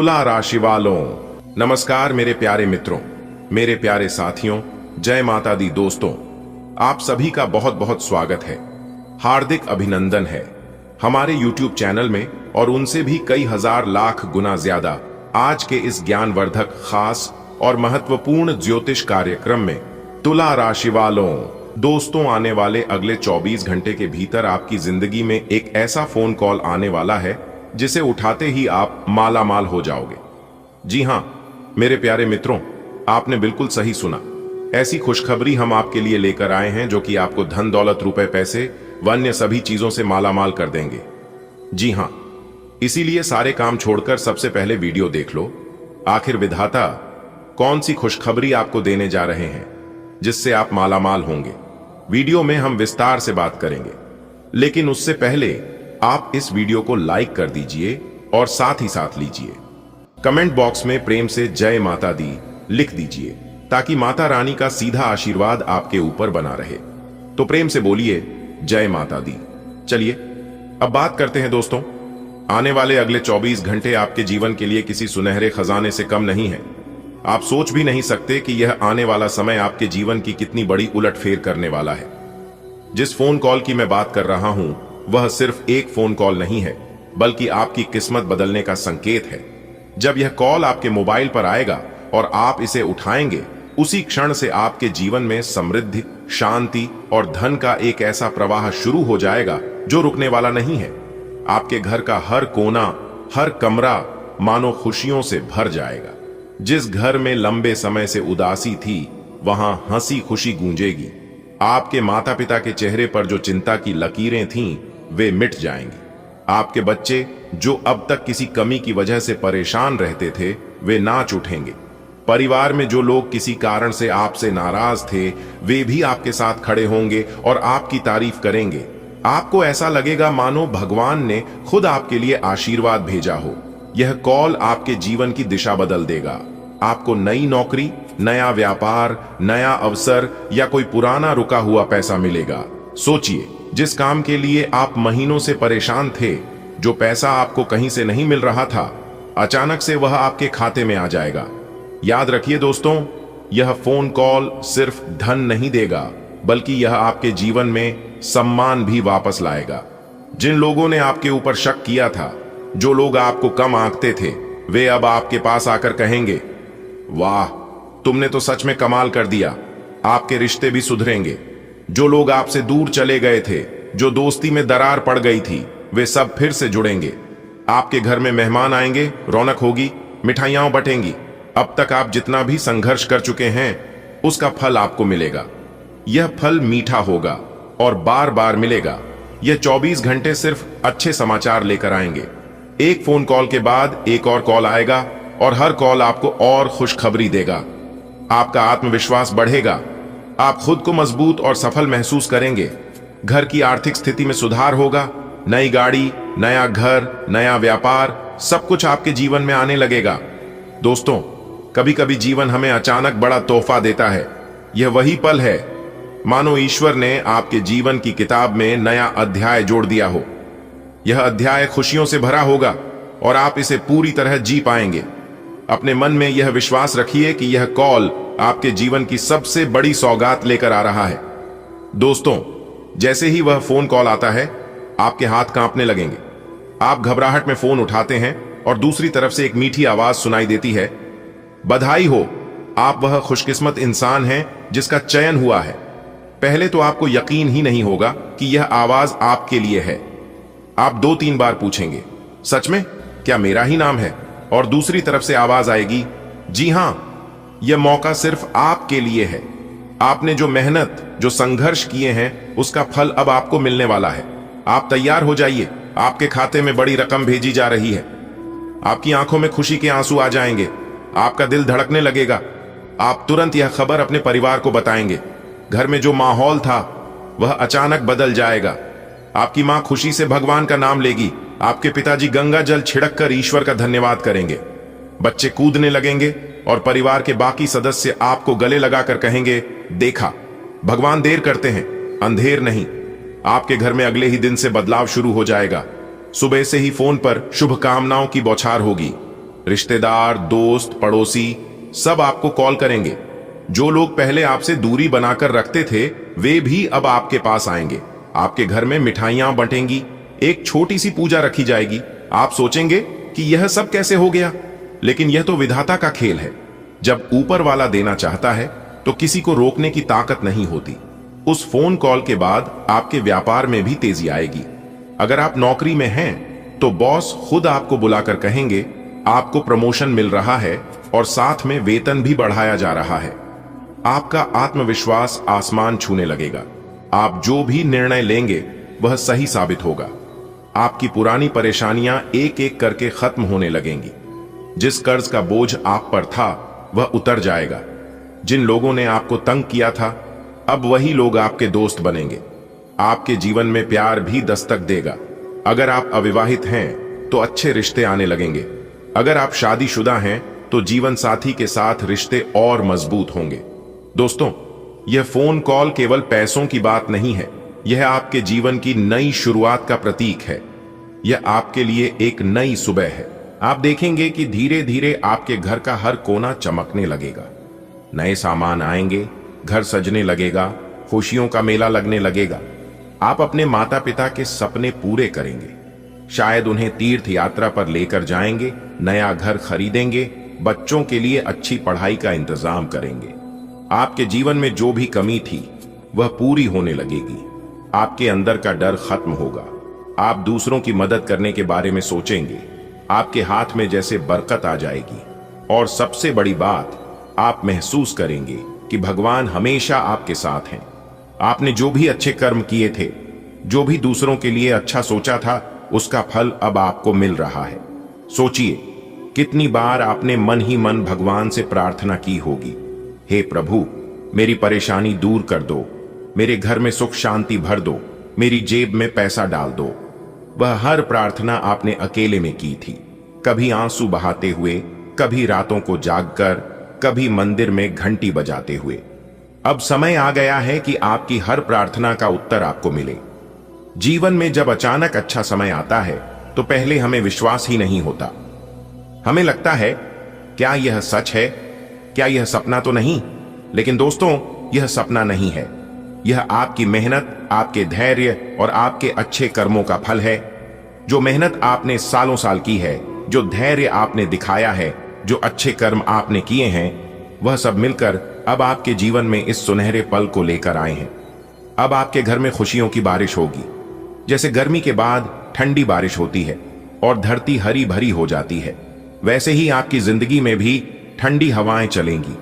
तुला राशि वालों, नमस्कार मेरे प्यारे मित्रों, मेरे प्यारे साथियों, जय माता दी। दोस्तों, आप सभी का बहुत बहुत स्वागत है, हार्दिक अभिनंदन है हमारे YouTube चैनल में और उनसे भी कई हजार लाख गुना ज्यादा आज के इस ज्ञानवर्धक, खास और महत्वपूर्ण ज्योतिष कार्यक्रम में। तुला राशि वालों, दोस्तों, आने वाले अगले 24 घंटे के भीतर आपकी जिंदगी में एक ऐसा फोन कॉल आने वाला है जिसे उठाते ही आप माला माल हो जाओगे। जी हां मेरे प्यारे मित्रों, आपने बिल्कुल सही सुना। ऐसी खुशखबरी हम आपके लिए लेकर आए हैं जो कि आपको धन दौलत, रुपए, पैसे व अन्य सभी चीजों से माला माल कर देंगे। जी हां, इसीलिए सारे काम छोड़कर सबसे पहले वीडियो देख लो। आखिर विधाता कौन सी खुशखबरी आपको देने जा रहे हैं जिससे आप माला माल होंगे। वीडियो में हम विस्तार से बात करेंगे, लेकिन उससे पहले आप इस वीडियो को लाइक कर दीजिए और साथ ही साथ लीजिए कमेंट बॉक्स में प्रेम से जय माता दी लिख दीजिए, ताकि माता रानी का सीधा आशीर्वाद आपके ऊपर बना रहे। तो प्रेम से बोलिए जय माता दी। चलिए अब बात करते हैं दोस्तों। आने वाले अगले 24 घंटे आपके जीवन के लिए किसी सुनहरे खजाने से कम नहीं है। आप सोच भी नहीं सकते कि यह आने वाला समय आपके जीवन की कितनी बड़ी उलटफेर करने वाला है। जिस फोन कॉल की मैं बात कर रहा हूं वह सिर्फ एक फोन कॉल नहीं है, बल्कि आपकी किस्मत बदलने का संकेत है। जब यह कॉल आपके मोबाइल पर आएगा और आप इसे उठाएंगे, उसी क्षण से आपके जीवन में समृद्धि, शांति और धन का एक ऐसा प्रवाह शुरू हो जाएगा जो रुकने वाला नहीं है। आपके घर का हर कोना, हर कमरा मानो खुशियों से भर जाएगा। जिस घर में लंबे समय से उदासी थी, वहां हंसी खुशी गूंजेगी। आपके माता पिता के चेहरे पर जो चिंता की लकीरें थीं, वे मिट जाएंगी। आपके बच्चे जो अब तक किसी कमी की वजह से परेशान रहते थे, वे नाच उठेंगे। परिवार में जो लोग किसी कारण से आपसे नाराज थे, वे भी आपके साथ खड़े होंगे और आपकी तारीफ करेंगे। आपको ऐसा लगेगा मानो भगवान ने खुद आपके लिए आशीर्वाद भेजा हो। यह कॉल आपके जीवन की दिशा बदल देगा। आपको नई नौकरी, नया व्यापार, नया अवसर या कोई पुराना रुका हुआ पैसा मिलेगा। सोचिए, जिस काम के लिए आप महीनों से परेशान थे, जो पैसा आपको कहीं से नहीं मिल रहा था, अचानक से वह आपके खाते में आ जाएगा। याद रखिए दोस्तों, यह फोन कॉल सिर्फ धन नहीं देगा, बल्कि यह आपके जीवन में सम्मान भी वापस लाएगा। जिन लोगों ने आपके ऊपर शक किया था, जो लोग आपको कम आंकते थे, वे अब आपके पास आकर कहेंगे, वाह, तुमने तो सच में कमाल कर दिया। आपके रिश्ते भी सुधरेंगे। जो लोग आपसे दूर चले गए थे, जो दोस्ती में दरार पड़ गई थी, वे सब फिर से जुड़ेंगे। आपके घर में मेहमान आएंगे, रौनक होगी, मिठाइयां बटेंगी। अब तक आप जितना भी संघर्ष कर चुके हैं, उसका फल आपको मिलेगा। यह फल मीठा होगा और बार बार मिलेगा। यह 24 घंटे सिर्फ अच्छे समाचार लेकर आएंगे। एक फोन कॉल के बाद एक और कॉल आएगा और हर कॉल आपको और खुशखबरी देगा। आपका आत्मविश्वास बढ़ेगा। आप खुद को मजबूत और सफल महसूस करेंगे। घर की आर्थिक स्थिति में सुधार होगा। नई गाड़ी, नया घर, नया व्यापार, सब कुछ आपके जीवन में आने लगेगा। दोस्तों, कभी कभी जीवन हमें अचानक बड़ा तोहफा देता है। यह वही पल है मानो ईश्वर ने आपके जीवन की किताब में नया अध्याय जोड़ दिया हो। यह अध्याय खुशियों से भरा होगा और आप इसे पूरी तरह जी पाएंगे। अपने मन में यह विश्वास रखिए कि यह कॉल आपके जीवन की सबसे बड़ी सौगात लेकर आ रहा है। दोस्तों, जैसे ही वह फोन कॉल आता है, आपके हाथ कांपने लगेंगे। आप घबराहट में फोन उठाते हैं और दूसरी तरफ से एक मीठी आवाज सुनाई देती है, बधाई हो, आप वह खुशकिस्मत इंसान हैं जिसका चयन हुआ है। पहले तो आपको यकीन ही नहीं होगा कि यह आवाज आपके लिए है। आप 2-3 बार पूछेंगे, सच में क्या मेरा ही नाम है? और दूसरी तरफ से आवाज आएगी, जी हां, यह मौका सिर्फ आपके लिए है। आपने जो मेहनत, जो संघर्ष किए हैं, उसका फल अब आपको मिलने वाला है। आप तैयार हो जाइए, आपके खाते में बड़ी रकम भेजी जा रही है। आपकी आंखों में खुशी के आंसू आ जाएंगे। आपका दिल धड़कने लगेगा। आप तुरंत यह खबर अपने परिवार को बताएंगे। घर में जो माहौल था वह अचानक बदल जाएगा। आपकी मां खुशी से भगवान का नाम लेगी। आपके पिताजी गंगा जल छिड़क कर ईश्वर का धन्यवाद करेंगे। बच्चे कूदने लगेंगे और परिवार के बाकी सदस्य आपको गले लगाकर कहेंगे, देखा, भगवान देर करते हैं, अंधेर नहीं। आपके घर में अगले ही दिन से बदलाव शुरू हो जाएगा। सुबह से ही फोन पर शुभकामनाओं की बौछार होगी। रिश्तेदार, दोस्त, पड़ोसी सब आपको कॉल करेंगे। जो लोग पहले आपसे दूरी बनाकर रखते थे वे भी अब आपके पास आएंगे। आपके घर में मिठाइयां बंटेंगी, एक छोटी सी पूजा रखी जाएगी। आप सोचेंगे कि यह सब कैसे हो गया, लेकिन यह तो विधाता का खेल है। जब ऊपर वाला देना चाहता है तो किसी को रोकने की ताकत नहीं होती। उस फोन कॉल के बाद आपके व्यापार में भी तेजी आएगी। अगर आप नौकरी में हैं तो बॉस खुद आपको बुलाकर कहेंगे आपको प्रमोशन मिल रहा है और साथ में वेतन भी बढ़ाया जा रहा है। आपका आत्मविश्वास आसमान छूने लगेगा। आप जो भी निर्णय लेंगे वह सही साबित होगा। आपकी पुरानी परेशानियां एक एक करके खत्म होने लगेंगी। जिस कर्ज का बोझ आप पर था वह उतर जाएगा। जिन लोगों ने आपको तंग किया था अब वही लोग आपके दोस्त बनेंगे। आपके जीवन में प्यार भी दस्तक देगा। अगर आप अविवाहित हैं तो अच्छे रिश्ते आने लगेंगे। अगर आप शादीशुदा हैं तो जीवन साथी के साथ रिश्ते और मजबूत होंगे। दोस्तों, यह फोन कॉल केवल पैसों की बात नहीं है, यह आपके जीवन की नई शुरुआत का प्रतीक है। यह आपके लिए एक नई सुबह है। आप देखेंगे कि धीरे धीरे आपके घर का हर कोना चमकने लगेगा। नए सामान आएंगे, घर सजने लगेगा, खुशियों का मेला लगने लगेगा। आप अपने माता पिता के सपने पूरे करेंगे। शायद उन्हें तीर्थ यात्रा पर लेकर जाएंगे, नया घर खरीदेंगे, बच्चों के लिए अच्छी पढ़ाई का इंतजाम करेंगे। आपके जीवन में जो भी कमी थी वह पूरी होने लगेगी। आपके अंदर का डर खत्म होगा। आप दूसरों की मदद करने के बारे में सोचेंगे। आपके हाथ में जैसे बरकत आ जाएगी। और सबसे बड़ी बात, आप महसूस करेंगे कि भगवान हमेशा आपके साथ हैं। आपने जो भी अच्छे कर्म किए थे, जो भी दूसरों के लिए अच्छा सोचा था, उसका फल अब आपको मिल रहा है। सोचिए कितनी बार आपने मन ही मन भगवान से प्रार्थना की होगी, हे प्रभु मेरी परेशानी दूर कर दो, मेरे घर में सुख शांति भर दो, मेरी जेब में पैसा डाल दो। वह हर प्रार्थना आपने अकेले में की थी, कभी आंसू बहाते हुए, कभी रातों को जागकर, कभी मंदिर में घंटी बजाते हुए। अब समय आ गया है कि आपकी हर प्रार्थना का उत्तर आपको मिले। जीवन में जब अचानक अच्छा समय आता है तो पहले हमें विश्वास ही नहीं होता। हमें लगता है क्या यह सच है, क्या यह सपना तो नहीं। लेकिन दोस्तों, यह सपना नहीं है, यह आपकी मेहनत, आपके धैर्य और आपके अच्छे कर्मों का फल है। जो मेहनत आपने सालों साल की है, जो धैर्य आपने दिखाया है, जो अच्छे कर्म आपने किए हैं, वह सब मिलकर अब आपके जीवन में इस सुनहरे पल को लेकर आए हैं। अब आपके घर में खुशियों की बारिश होगी। जैसे गर्मी के बाद ठंडी बारिश होती है और धरती हरी भरी हो जाती है, वैसे ही आपकी जिंदगी में भी ठंडी हवाएं चलेंगी।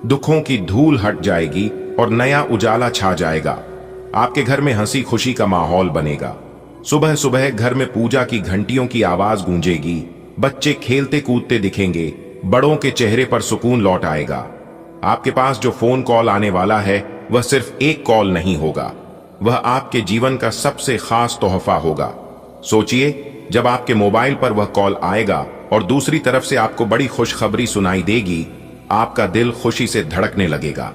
दुखों की धूल हट जाएगी और नया उजाला छा जाएगा। आपके घर में हंसी खुशी का माहौल बनेगा। सुबह सुबह घर में पूजा की घंटियों की आवाज गूंजेगी। बच्चे खेलते कूदते दिखेंगे। बड़ों के चेहरे पर सुकून लौट आएगा। आपके पास जो फोन कॉल आने वाला है वह सिर्फ एक कॉल नहीं होगा, वह आपके जीवन का सबसे खास तोहफा होगा। सोचिए, जब आपके मोबाइल पर वह कॉल आएगा और दूसरी तरफ से आपको बड़ी खुशखबरी सुनाई देगी, आपका दिल खुशी से धड़कने लगेगा।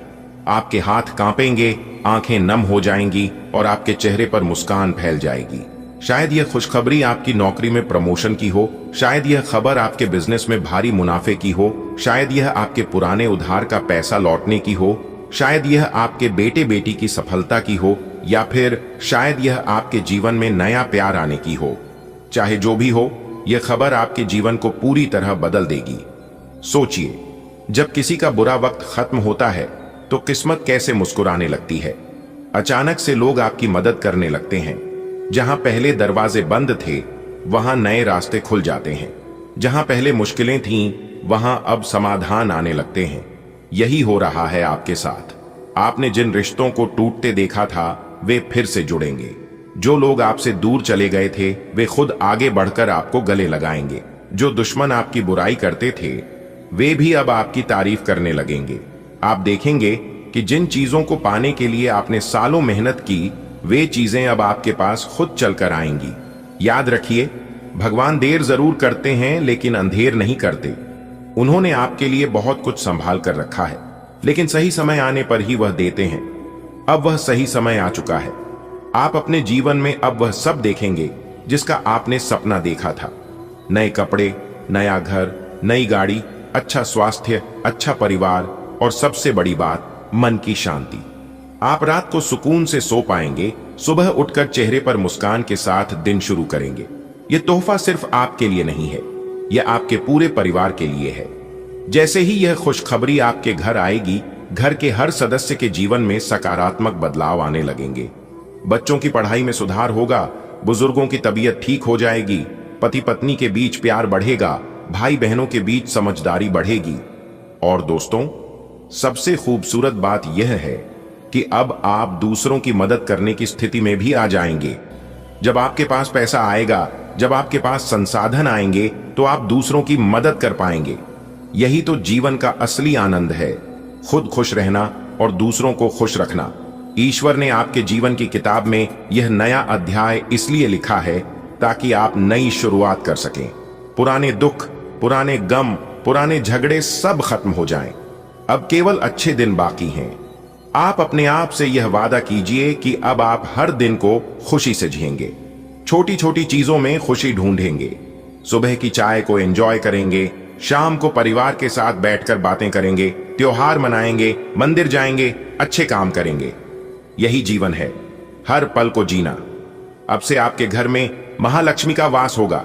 आपके हाथ कांपेंगे, आंखें नम हो जाएंगी और आपके चेहरे पर मुस्कान फैल जाएगी। शायद यह खुशखबरी आपकी नौकरी में प्रमोशन की हो, शायद यह खबर आपके बिजनेस में भारी मुनाफे की हो, शायद यह आपके पुराने उधार का पैसा लौटने की हो, शायद यह आपके बेटे बेटी की सफलता की हो, या फिर शायद यह आपके जीवन में नया प्यार आने की हो। चाहे जो भी हो, यह खबर आपके जीवन को पूरी तरह बदल देगी। सोचिए, जब किसी का बुरा वक्त खत्म होता है तो किस्मत कैसे मुस्कुराने लगती है। अचानक से लोग आपकी मदद करने लगते हैं। जहां पहले दरवाजे बंद थे वहां नए रास्ते खुल जाते हैं। जहां पहले मुश्किलें थीं वहां अब समाधान आने लगते हैं। यही हो रहा है आपके साथ। आपने जिन रिश्तों को टूटते देखा था वे फिर से जुड़ेंगे। जो लोग आपसे दूर चले गए थे वे खुद आगे बढ़कर आपको गले लगाएंगे। जो दुश्मन आपकी बुराई करते थे वे भी अब आपकी तारीफ करने लगेंगे। आप देखेंगे कि जिन चीजों को पाने के लिए आपने सालों मेहनत की, वे चीजें अब आपके पास खुद चलकर आएंगी। याद रखिए, भगवान देर जरूर करते हैं लेकिन अंधेर नहीं करते। उन्होंने आपके लिए बहुत कुछ संभाल कर रखा है, लेकिन सही समय आने पर ही वह देते हैं। अब वह सही समय आ चुका है। आप अपने जीवन में अब वह सब देखेंगे जिसका आपने सपना देखा था। नए कपड़े, नया घर, नई गाड़ी, अच्छा स्वास्थ्य, अच्छा परिवार और सबसे बड़ी बात, मन की शांति। आप रात को सुकून से सो पाएंगे, सुबह उठकर चेहरे पर मुस्कान के साथ दिन शुरू करेंगे। यह तोहफा सिर्फ आपके लिए नहीं है, यह आपके पूरे परिवार के लिए है। जैसे ही यह खुशखबरी आपके घर आएगी, घर के हर सदस्य के जीवन में सकारात्मक बदलाव आने लगेंगे। बच्चों की पढ़ाई में सुधार होगा, बुजुर्गों की तबीयत ठीक हो जाएगी, पति पत्नी के बीच प्यार बढ़ेगा, भाई बहनों के बीच समझदारी बढ़ेगी। और दोस्तों, सबसे खूबसूरत बात यह है कि अब आप दूसरों की मदद करने की स्थिति में भी आ जाएंगे। जब आपके पास पैसा आएगा, जब आपके पास संसाधन आएंगे, तो आप दूसरों की मदद कर पाएंगे। यही तो जीवन का असली आनंद है, खुद खुश रहना और दूसरों को खुश रखना। ईश्वर ने आपके जीवन की किताब में यह नया अध्याय इसलिए लिखा है ताकि आप नई शुरुआत कर सकें। पुराने दुख, पुराने गम, पुराने झगड़े सब खत्म हो जाएं। अब केवल अच्छे दिन बाकी हैं। आप अपने आप से यह वादा कीजिए कि अब आप हर दिन को खुशी से जिएंगे, छोटी छोटी चीजों में खुशी ढूंढेंगे। सुबह की चाय को एंजॉय करेंगे, शाम को परिवार के साथ बैठकर बातें करेंगे, त्योहार मनाएंगे, मंदिर जाएंगे, अच्छे काम करेंगे। यही जीवन है, हर पल को जीना। अब से आपके घर में महालक्ष्मी का वास होगा,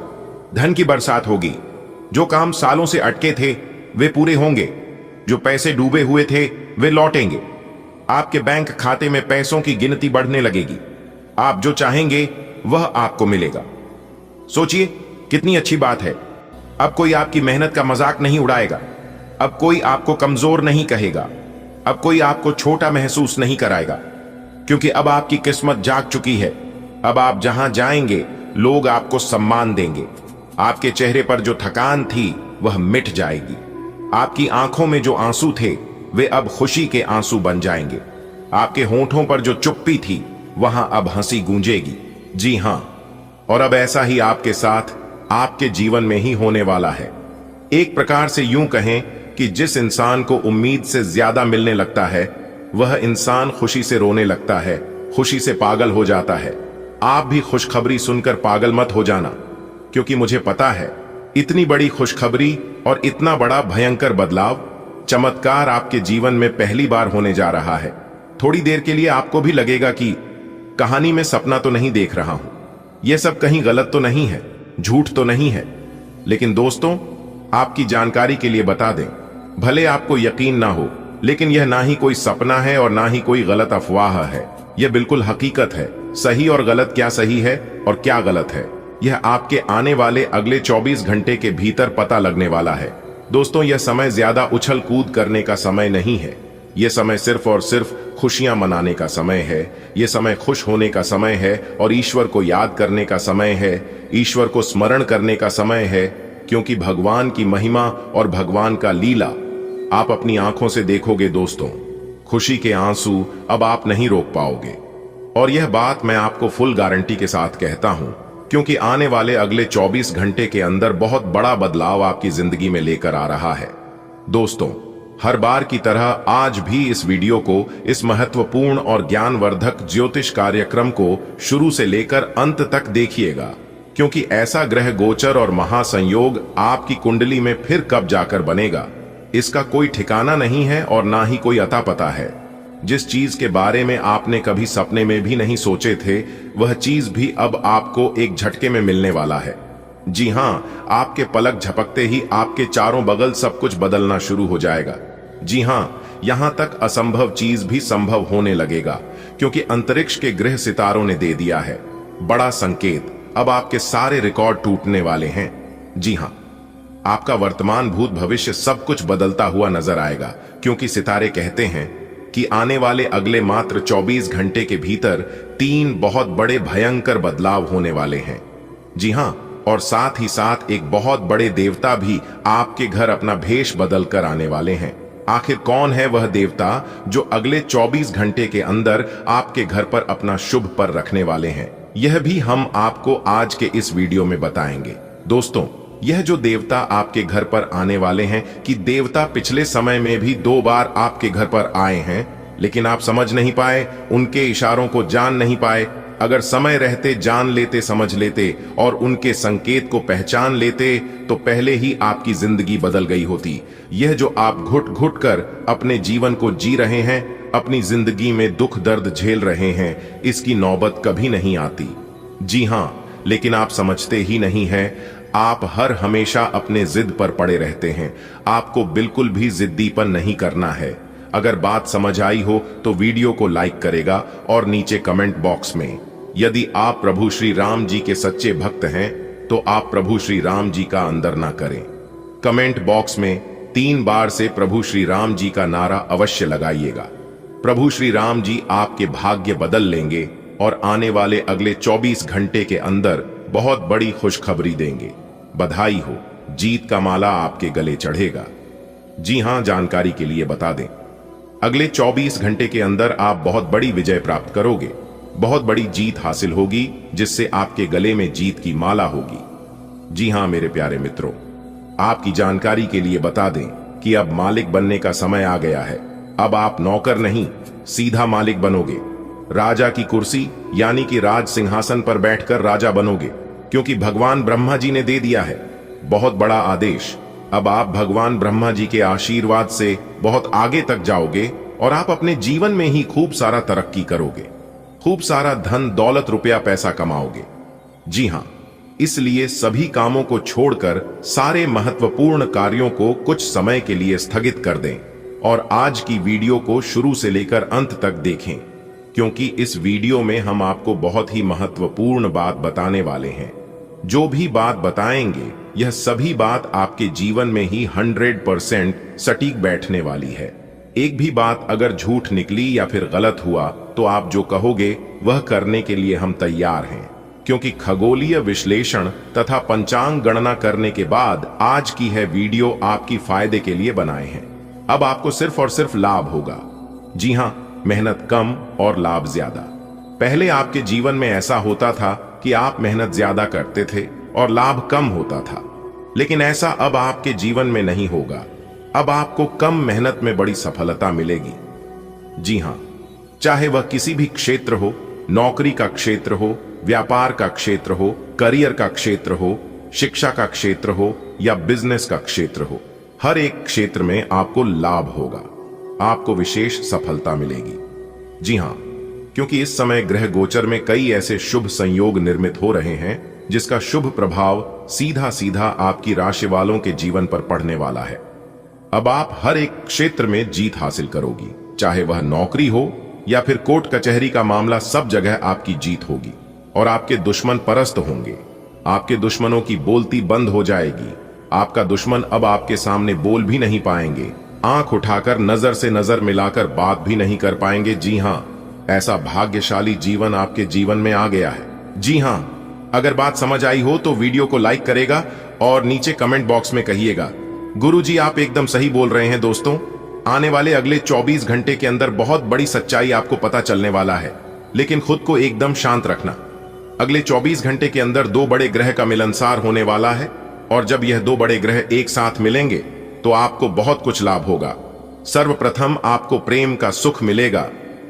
धन की बरसात होगी। जो काम सालों से अटके थे वे पूरे होंगे, जो पैसे डूबे हुए थे वे लौटेंगे। आपके बैंक खाते में पैसों की गिनती बढ़ने लगेगी। आप जो चाहेंगे वह आपको मिलेगा। सोचिए कितनी अच्छी बात है। अब कोई आपकी मेहनत का मजाक नहीं उड़ाएगा, अब कोई आपको कमजोर नहीं कहेगा, अब कोई आपको छोटा महसूस नहीं कराएगा, क्योंकि अब आपकी किस्मत जाग चुकी है। अब आप जहां जाएंगे लोग आपको सम्मान देंगे। आपके चेहरे पर जो थकान थी वह मिट जाएगी। आपकी आंखों में जो आंसू थे वे अब खुशी के आंसू बन जाएंगे। आपके होंठों पर जो चुप्पी थी वहां अब हंसी गूंजेगी। जी हां, और अब ऐसा ही आपके साथ आपके जीवन में ही होने वाला है। एक प्रकार से यूं कहें कि जिस इंसान को उम्मीद से ज्यादा मिलने लगता है वह इंसान खुशी से रोने लगता है, खुशी से पागल हो जाता है। आप भी खुशखबरी सुनकर पागल मत हो जाना, क्योंकि मुझे पता है इतनी बड़ी खुशखबरी और इतना बड़ा भयंकर बदलाव, चमत्कार आपके जीवन में पहली बार होने जा रहा है। थोड़ी देर के लिए आपको भी लगेगा कि कहानी में सपना तो नहीं देख रहा हूं, यह सब कहीं गलत तो नहीं है, झूठ तो नहीं है। लेकिन दोस्तों, आपकी जानकारी के लिए बता दें, भले आपको यकीन ना हो, लेकिन यह ना ही कोई सपना है और ना ही कोई गलत अफवाह है। यह बिल्कुल हकीकत है। सही और गलत, क्या सही है और क्या गलत है, यह आपके आने वाले अगले 24 घंटे के भीतर पता लगने वाला है। दोस्तों, यह समय ज्यादा उछल कूद करने का समय नहीं है। यह समय सिर्फ और सिर्फ खुशियां मनाने का समय है। यह समय खुश होने का समय है और ईश्वर को याद करने का समय है, ईश्वर को स्मरण करने का समय है, क्योंकि भगवान की महिमा और भगवान का लीला आप अपनी आंखों से देखोगे। दोस्तों, खुशी के आंसू अब आप नहीं रोक पाओगे। और यह बात मैं आपको फुल गारंटी के साथ कहता हूं, क्योंकि आने वाले अगले 24 घंटे के अंदर बहुत बड़ा बदलाव आपकी जिंदगी में लेकर आ रहा है। दोस्तों, हर बार की तरह आज भी इस वीडियो को, इस महत्वपूर्ण और ज्ञानवर्धक ज्योतिष कार्यक्रम को शुरू से लेकर अंत तक देखिएगा, क्योंकि ऐसा ग्रह गोचर और महासंयोग आपकी कुंडली में फिर कब जाकर बनेगा, इसका कोई ठिकाना नहीं है और ना ही कोई अता पता है। जिस चीज के बारे में आपने कभी सपने में भी नहीं सोचे थे, वह चीज भी अब आपको एक झटके में मिलने वाला है। जी हां, आपके पलक झपकते ही आपके चारों बगल सब कुछ बदलना शुरू हो जाएगा। जी हां, यहां तक असंभव चीज भी संभव होने लगेगा, क्योंकि अंतरिक्ष के ग्रह सितारों ने दे दिया है बड़ा संकेत। अब आपके सारे रिकॉर्ड टूटने वाले हैं। जी हां, आपका वर्तमान, भूत, भविष्य सब कुछ बदलता हुआ नजर आएगा, क्योंकि सितारे कहते हैं कि आने वाले अगले मात्र 24 घंटे के भीतर 3 बहुत बड़े भयंकर बदलाव होने वाले हैं। जी हां, और साथ ही साथ एक बहुत बड़े देवता भी आपके घर अपना भेष बदल कर आने वाले हैं। आखिर कौन है वह देवता जो अगले 24 घंटे के अंदर आपके घर पर अपना शुभ पर रखने वाले हैं, यह भी हम आपको आज के इस वीडियो में बताएंगे। दोस्तों, यह जो देवता आपके घर पर आने वाले हैं, कि देवता पिछले समय में भी 2 बार आपके घर पर आए हैं, लेकिन आप समझ नहीं पाए, उनके इशारों को जान नहीं पाए, अगर समय रहते जान लेते, समझ लेते और उनके संकेत को पहचान लेते तो पहले ही आपकी जिंदगी बदल गई होती। यह जो आप घुट घुट कर अपने जीवन को जी रहे हैं, अपनी जिंदगी में दुख दर्द झेल रहे हैं, इसकी नौबत कभी नहीं आती। जी हां, लेकिन आप समझते ही नहीं हैं। आप हर हमेशा अपने जिद पर पड़े रहते हैं। आपको बिल्कुल भी जिद्दीपन नहीं करना है। अगर बात समझ आई हो तो वीडियो को लाइक करेगा और नीचे कमेंट बॉक्स में यदि आप प्रभु श्री राम जी के सच्चे भक्त हैं तो आप प्रभु श्री राम जी का अंदर ना करें। कमेंट बॉक्स में 3 बार से प्रभु श्री राम जी का नारा अवश्य लगाइएगा। प्रभु श्री राम जी आपके भाग्य बदल लेंगे और आने वाले अगले 24 घंटे के अंदर बहुत बड़ी खुशखबरी देंगे। बधाई हो, जीत का माला आपके गले चढ़ेगा। जी हां, जानकारी के लिए बता दें, अगले 24 घंटे के अंदर आप बहुत बड़ी विजय प्राप्त करोगे। बहुत बड़ी जीत हासिल होगी जिससे आपके गले में जीत की माला होगी। जी हां मेरे प्यारे मित्रों, आपकी जानकारी के लिए बता दें कि अब मालिक बनने का समय आ गया है। अब आप नौकर नहीं, सीधा मालिक बनोगे। राजा की कुर्सी यानी कि राज सिंहासन पर बैठकर राजा बनोगे, क्योंकि भगवान ब्रह्मा जी ने दे दिया है बहुत बड़ा आदेश। अब आप भगवान ब्रह्मा जी के आशीर्वाद से बहुत आगे तक जाओगे और आप अपने जीवन में ही खूब सारा तरक्की करोगे, खूब सारा धन दौलत रुपया पैसा कमाओगे। जी हां, इसलिए सभी कामों को छोड़कर सारे महत्वपूर्ण कार्यों को कुछ समय के लिए स्थगित कर दें और आज की वीडियो को शुरू से लेकर अंत तक देखें, क्योंकि इस वीडियो में हम आपको बहुत ही महत्वपूर्ण बात बताने वाले हैं। जो भी बात बताएंगे यह सभी बात आपके जीवन में ही 100% सटीक बैठने वाली है। एक भी बात अगर झूठ निकली या फिर गलत हुआ तो आप जो कहोगे वह करने के लिए हम तैयार हैं, क्योंकि खगोलीय विश्लेषण तथा पंचांग गणना करने के बाद आज की है वीडियो आपकी फायदे के लिए बनाए हैं। अब आपको सिर्फ और सिर्फ लाभ होगा। जी हां, मेहनत कम और लाभ ज्यादा। पहले आपके जीवन में ऐसा होता था कि आप मेहनत ज्यादा करते थे और लाभ कम होता था, लेकिन ऐसा अब आपके जीवन में नहीं होगा। अब आपको कम मेहनत में बड़ी सफलता मिलेगी। जी हां, चाहे वह किसी भी क्षेत्र हो, नौकरी का क्षेत्र हो, व्यापार का क्षेत्र हो, करियर का क्षेत्र हो, शिक्षा का क्षेत्र हो या बिजनेस का क्षेत्र हो, हर एक क्षेत्र में आपको लाभ होगा, आपको विशेष सफलता मिलेगी। जी हां, क्योंकि इस समय ग्रह गोचर में कई ऐसे शुभ संयोग निर्मित हो रहे हैं जिसका शुभ प्रभाव सीधा सीधा आपकी राशि वालों के जीवन पर पड़ने वाला है। अब आप हर एक क्षेत्र में जीत हासिल करोगी, चाहे वह नौकरी हो या फिर कोर्ट कचहरी का मामला, सब जगह आपकी जीत होगी और आपके दुश्मन परास्त होंगे। आपके दुश्मनों की बोलती बंद हो जाएगी। आपका दुश्मन अब आपके सामने बोल भी नहीं पाएंगे, आंख उठाकर नजर से नजर मिलाकर बात भी नहीं कर पाएंगे। जी हां, ऐसा भाग्यशाली जीवन आपके जीवन में आ गया है। जी हां, अगर बात समझ आई हो तो वीडियो को लाइक करेगा और नीचे कमेंट बॉक्स में कहिएगा, गुरुजी आप एकदम सही बोल रहे हैं। दोस्तों, आने वाले अगले 24 घंटे के अंदर बहुत बड़ी सच्चाई आपको पता चलने वाला है, लेकिन खुद को एकदम शांत रखना। अगले 24 घंटे के अंदर 2 बड़े ग्रह का मिलनसार होने वाला है और जब यह 2 बड़े ग्रह एक साथ मिलेंगे तो आपको बहुत कुछ लाभ होगा। सर्वप्रथम आपको प्रेम का सुख मिलेगा,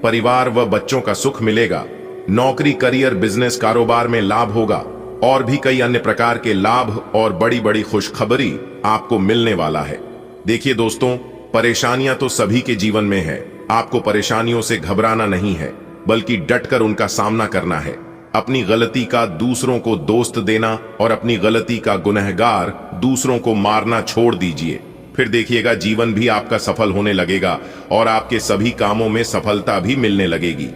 परिवार व बच्चों का सुख मिलेगा, नौकरी, करियर, बिजनेस, कारोबार में लाभ होगा और भी कई अन्य प्रकार के लाभ और बड़ी बड़ी खुशखबरी आपको मिलने वाला है। देखिए दोस्तों, परेशानियां तो सभी के जीवन में है। आपको परेशानियों से घबराना नहीं है, बल्कि डटकर उनका सामना करना है। अपनी गलती का दूसरों को दोस्त देना और अपनी गलती का गुनहगार दूसरों को मारना छोड़ दीजिए। फिर देखिएगा जीवन भी आपका सफल होने लगेगा और आपके सभी कामों में सफलता भी मिलने लगेगी।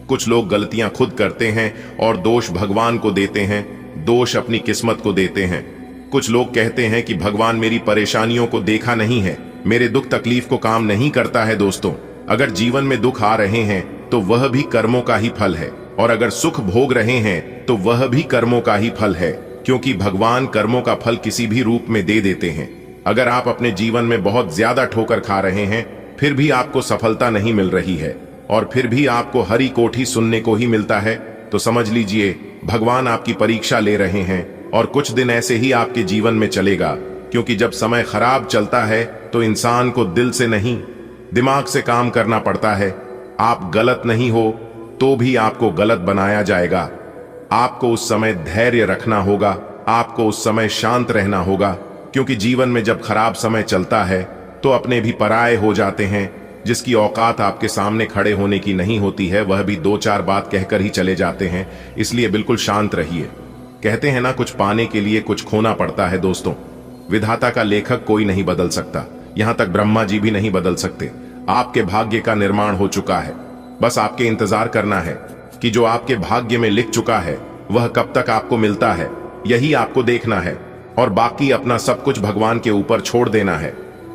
कुछ लोग गलतियां खुद करते हैं और दोष भगवान को देते हैं, दोष अपनी किस्मत को देते हैं। कुछ लोग कहते हैं कि भगवान मेरी परेशानियों को देखा नहीं है, मेरे दुख तकलीफ को काम नहीं करता है। दोस्तों, अगर जीवन में दुख आ रहे हैं तो वह भी कर्मों का ही फल है, और अगर सुख भोग रहे हैं तो वह भी कर्मों का ही फल है, क्योंकि भगवान कर्मों का फल किसी भी रूप में दे देते हैं। अगर आप अपने जीवन में बहुत ज्यादा ठोकर खा रहे हैं, फिर भी आपको सफलता नहीं मिल रही है और फिर भी आपको हरी कोठी सुनने को ही मिलता है, तो समझ लीजिए भगवान आपकी परीक्षा ले रहे हैं और कुछ दिन ऐसे ही आपके जीवन में चलेगा। क्योंकि जब समय खराब चलता है तो इंसान को दिल से नहीं, दिमाग से काम करना पड़ता है। आप गलत नहीं हो, तो भी आपको गलत बनाया जाएगा। आपको उस समय धैर्य रखना होगा, आपको उस समय शांत रहना होगा, क्योंकि जीवन में जब खराब समय चलता है तो अपने भी पराये हो जाते हैं। जिसकी औकात आपके सामने खड़े होने की नहीं होती है, वह भी दो चार बात कहकर ही चले जाते हैं। इसलिए बिल्कुल शांत रहिए। कहते हैं ना, कुछ पाने के लिए कुछ खोना पड़ता है। दोस्तों, विधाता का लेखक कोई नहीं बदल सकता, यहां तक ब्रह्मा जी भी नहीं बदल सकते। आपके भाग्य का निर्माण हो चुका है, बस आपके इंतजार करना है कि जो आपके भाग्य में लिख चुका है वह कब तक आपको मिलता है, यही आपको देखना है। और बाकी अपना सब कुछ भगवान के ऊपर छोड़ देना है।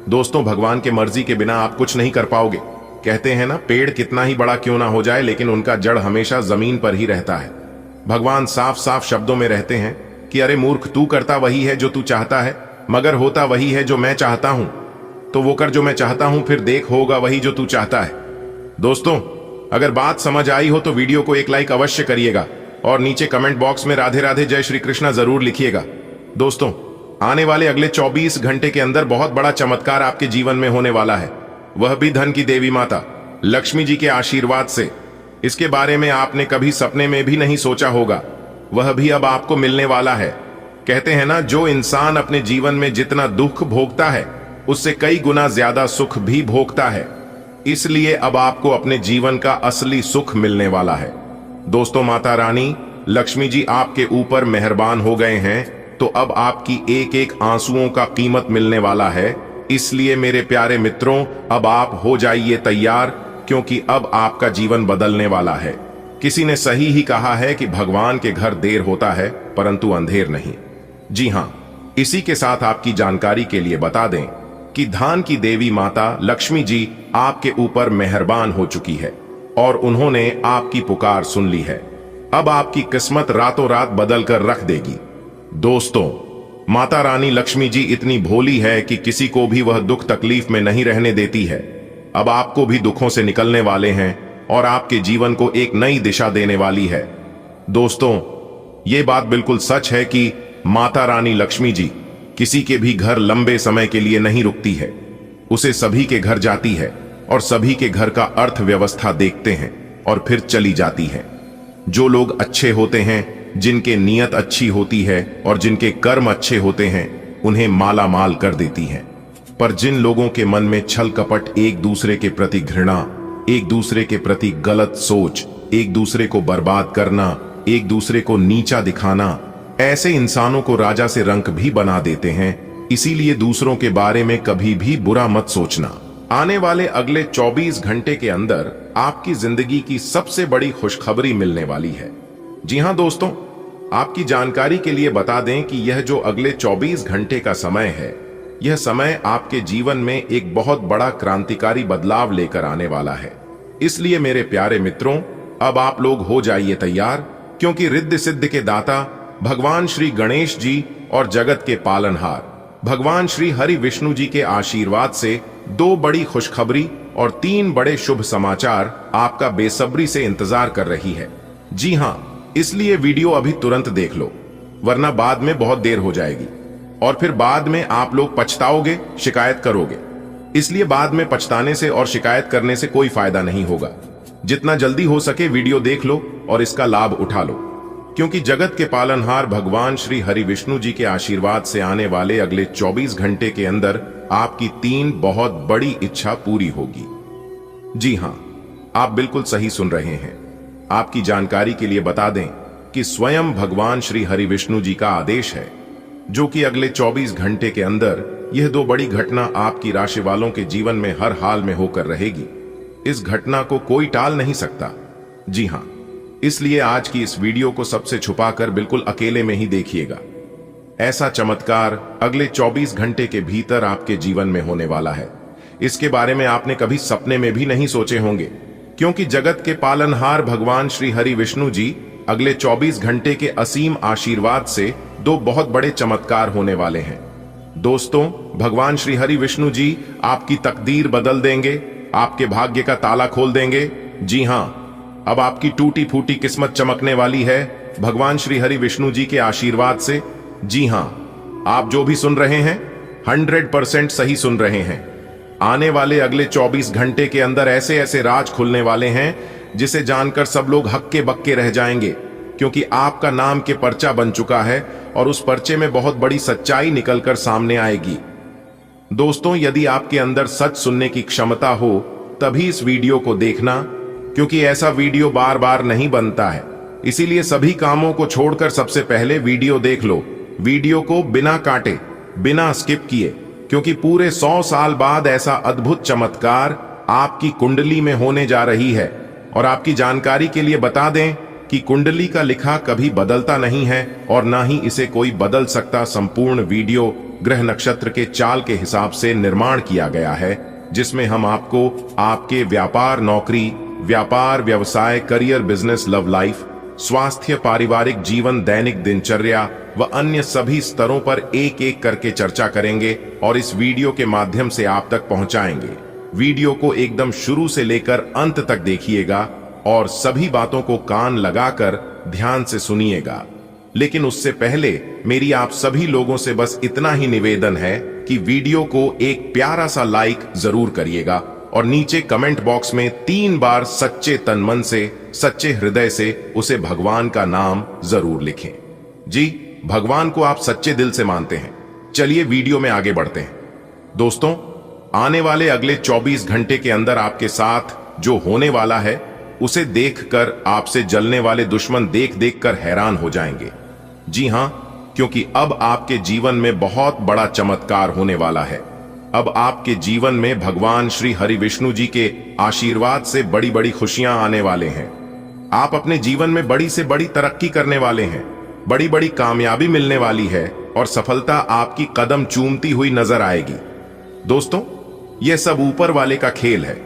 दोस्तों, भगवान के मर्जी के बिना आप कुछ नहीं कर पाओगे। कहते हैं ना, पेड़ कितना ही बड़ा क्यों ना हो जाए, लेकिन उनका जड़ हमेशा जमीन पर ही रहता है। भगवान साफ साफ शब्दों में रहते हैं कि अरे मूर्ख, तू करता वही है जो तू चाहता है, मगर होता वही है जो मैं चाहता हूं। तो वो कर जो मैं चाहता हूं, फिर देख होगा वही जो तू चाहता है। दोस्तों, अगर बात समझ आई हो तो वीडियो को एक लाइक अवश्य करिएगा और नीचे कमेंट बॉक्स में राधे राधे जय श्री कृष्णा जरूर लिखिएगा। दोस्तों, आने वाले अगले 24 घंटे के अंदर बहुत बड़ा चमत्कार आपके जीवन में होने वाला है, वह भी धन की देवी माता लक्ष्मी जी के आशीर्वाद से। इसके बारे में आपने कभी सपने में भी नहीं सोचा होगा, वह भी अब आपको मिलने वाला है। कहते हैं ना, जो इंसान अपने जीवन में जितना दुख भोगता है उससे कई गुना ज्यादा सुख भी भोगता है। इसलिए अब आपको अपने जीवन का असली सुख मिलने वाला है। दोस्तों, माता रानी लक्ष्मी जी आपके ऊपर मेहरबान हो गए हैं, तो अब आपकी एक एक आंसुओं का कीमत मिलने वाला है। इसलिए मेरे प्यारे मित्रों, अब आप हो जाइए तैयार, क्योंकि अब आपका जीवन बदलने वाला है। किसी ने सही ही कहा है कि भगवान के घर देर होता है परंतु अंधेर नहीं। जी हां, इसी के साथ आपकी जानकारी के लिए बता दें कि धन की देवी माता लक्ष्मी जी आपके ऊपर मेहरबान हो चुकी है और उन्होंने आपकी पुकार सुन ली है। अब आपकी किस्मत रातों रात बदल कर रख देगी। दोस्तों, माता रानी लक्ष्मी जी इतनी भोली है कि किसी को भी वह दुख तकलीफ में नहीं रहने देती है। अब आपको भी दुखों से निकलने वाले हैं और आपके जीवन को एक नई दिशा देने वाली है। दोस्तों, ये बात बिल्कुल सच है कि माता रानी लक्ष्मी जी किसी के भी घर लंबे समय के लिए नहीं रुकती है, उसे सभी के घर जाती है और सभी के घर का अर्थव्यवस्था देखते हैं और फिर चली जाती है। जो लोग अच्छे होते हैं, जिनके नीयत अच्छी होती है और जिनके कर्म अच्छे होते हैं, उन्हें माला माल कर देती है। पर जिन लोगों के मन में छल कपट, एक दूसरे के प्रति घृणा, एक दूसरे के प्रति गलत सोच, एक दूसरे को बर्बाद करना, एक दूसरे को नीचा दिखाना, ऐसे इंसानों को राजा से रंक भी बना देते हैं। इसीलिए दूसरों के बारे में कभी भी बुरा मत सोचना। आने वाले अगले 24 घंटे के अंदर आपकी जिंदगी की सबसे बड़ी खुशखबरी मिलने वाली है। जी हां दोस्तों, आपकी जानकारी के लिए बता दें कि यह जो अगले 24 घंटे का समय है, यह समय आपके जीवन में एक बहुत बड़ा क्रांतिकारी बदलाव लेकर आने वाला है। इसलिए मेरे प्यारे मित्रों, अब आप लोग हो जाइए तैयार, क्योंकि रिद्धि सिद्धि के दाता भगवान श्री गणेश जी और जगत के पालनहार भगवान श्री हरि विष्णु जी के आशीर्वाद से 2 बड़ी खुशखबरी और 3 बड़े शुभ समाचार आपका बेसब्री से इंतजार कर रही है। जी हां, इसलिए वीडियो अभी तुरंत देख लो, वरना बाद में बहुत देर हो जाएगी और फिर बाद में आप लोग पछताओगे, शिकायत करोगे। इसलिए बाद में पछताने से और शिकायत करने से कोई फायदा नहीं होगा। जितना जल्दी हो सके वीडियो देख लो और इसका लाभ उठा लो, क्योंकि जगत के पालनहार भगवान श्री हरि विष्णु जी के आशीर्वाद से आने वाले अगले 24 घंटे के अंदर आपकी 3 बहुत बड़ी इच्छा पूरी होगी। जी हां, आप बिल्कुल सही सुन रहे हैं। आपकी जानकारी के लिए बता दें कि स्वयं भगवान श्री हरि विष्णु जी का आदेश है, जो कि अगले 24 घंटे के अंदर यह 2 बड़ी घटना आपकी राशि वालों के जीवन में हर हाल में होकर रहेगी। इस घटना को कोई टाल नहीं सकता। जी हां, इसलिए आज की इस वीडियो को सबसे छुपाकर बिल्कुल अकेले में ही देखिएगा। ऐसा चमत्कार अगले 24 घंटे के भीतर आपके जीवन में होने वाला है। इसके बारे में आपने कभी सपने में भी नहीं सोचे होंगे, क्योंकि जगत के पालनहार भगवान श्री हरि विष्णु जी अगले 24 घंटे के असीम आशीर्वाद से 2 बहुत बड़े चमत्कार होने वाले हैं। दोस्तों, भगवान श्री हरि विष्णु जी आपकी तकदीर बदल देंगे, आपके भाग्य का ताला खोल देंगे। जी हां, अब आपकी टूटी फूटी किस्मत चमकने वाली है भगवान श्री हरि विष्णु जी के आशीर्वाद से। जी हां, आप जो भी सुन रहे हैं 100% सही सुन रहे हैं। आने वाले अगले 24 घंटे के अंदर ऐसे ऐसे राज खुलने वाले हैं जिसे जानकर सब लोग हक्के बक्के रह जाएंगे, क्योंकि आपका नाम के पर्चा बन चुका है और उस पर्चे में बहुत बड़ी सच्चाई निकलकर सामने आएगी। दोस्तों, यदि आपके अंदर सच सुनने की क्षमता हो तभी इस वीडियो को देखना, क्योंकि ऐसा वीडियो बार बार नहीं बनता है। इसीलिए सभी कामों को छोड़कर सबसे पहले वीडियो देख लो। वीडियो को बिना काटे, बिना स्किप किए, क्योंकि पूरे 100 साल बाद ऐसा अद्भुत चमत्कार आपकी कुंडली में होने जा रही है। और आपकी जानकारी के लिए बता दें कि कुंडली का लिखा कभी बदलता नहीं है और ना ही इसे कोई बदल सकता। संपूर्ण वीडियो ग्रह नक्षत्र के चाल के हिसाब से निर्माण किया गया है, जिसमें हम आपको आपके व्यापार, नौकरी, व्यापार, व्यवसाय, करियर, बिजनेस, लव लाइफ, स्वास्थ्य, पारिवारिक जीवन, दैनिक दिनचर्या व अन्य सभी स्तरों पर एक एक करके चर्चा करेंगे और इस वीडियो के माध्यम से आप तक पहुंचाएंगे। वीडियो को एकदम शुरू से लेकर अंत तक देखिएगा और सभी बातों को कान लगाकर ध्यान से सुनिएगा। लेकिन उससे पहले मेरी आप सभी लोगों से बस इतना ही निवेदन है कि वीडियो को एक प्यारा सा लाइक जरूर करिएगा और नीचे कमेंट बॉक्स में 3 बार सच्चे तन मन से, सच्चे हृदय से उसे भगवान का नाम जरूर लिखें। जी, भगवान को आप सच्चे दिल से मानते हैं। चलिए वीडियो में आगे बढ़ते हैं। दोस्तों, आने वाले अगले 24 घंटे के अंदर आपके साथ जो होने वाला है उसे देखकर आपसे जलने वाले दुश्मन देख देख कर हैरान हो जाएंगे। जी हां, क्योंकि अब आपके जीवन में बहुत बड़ा चमत्कार होने वाला है। अब आपके जीवन में भगवान श्री हरि विष्णु जी के आशीर्वाद से बड़ी बड़ी खुशियां आने वाले हैं। आप अपने जीवन में बड़ी से बड़ी तरक्की करने वाले हैं, बड़ी बड़ी कामयाबी मिलने वाली है और सफलता आपकी कदम चूमती हुई नजर आएगी। दोस्तों, यह सब ऊपर वाले का खेल है।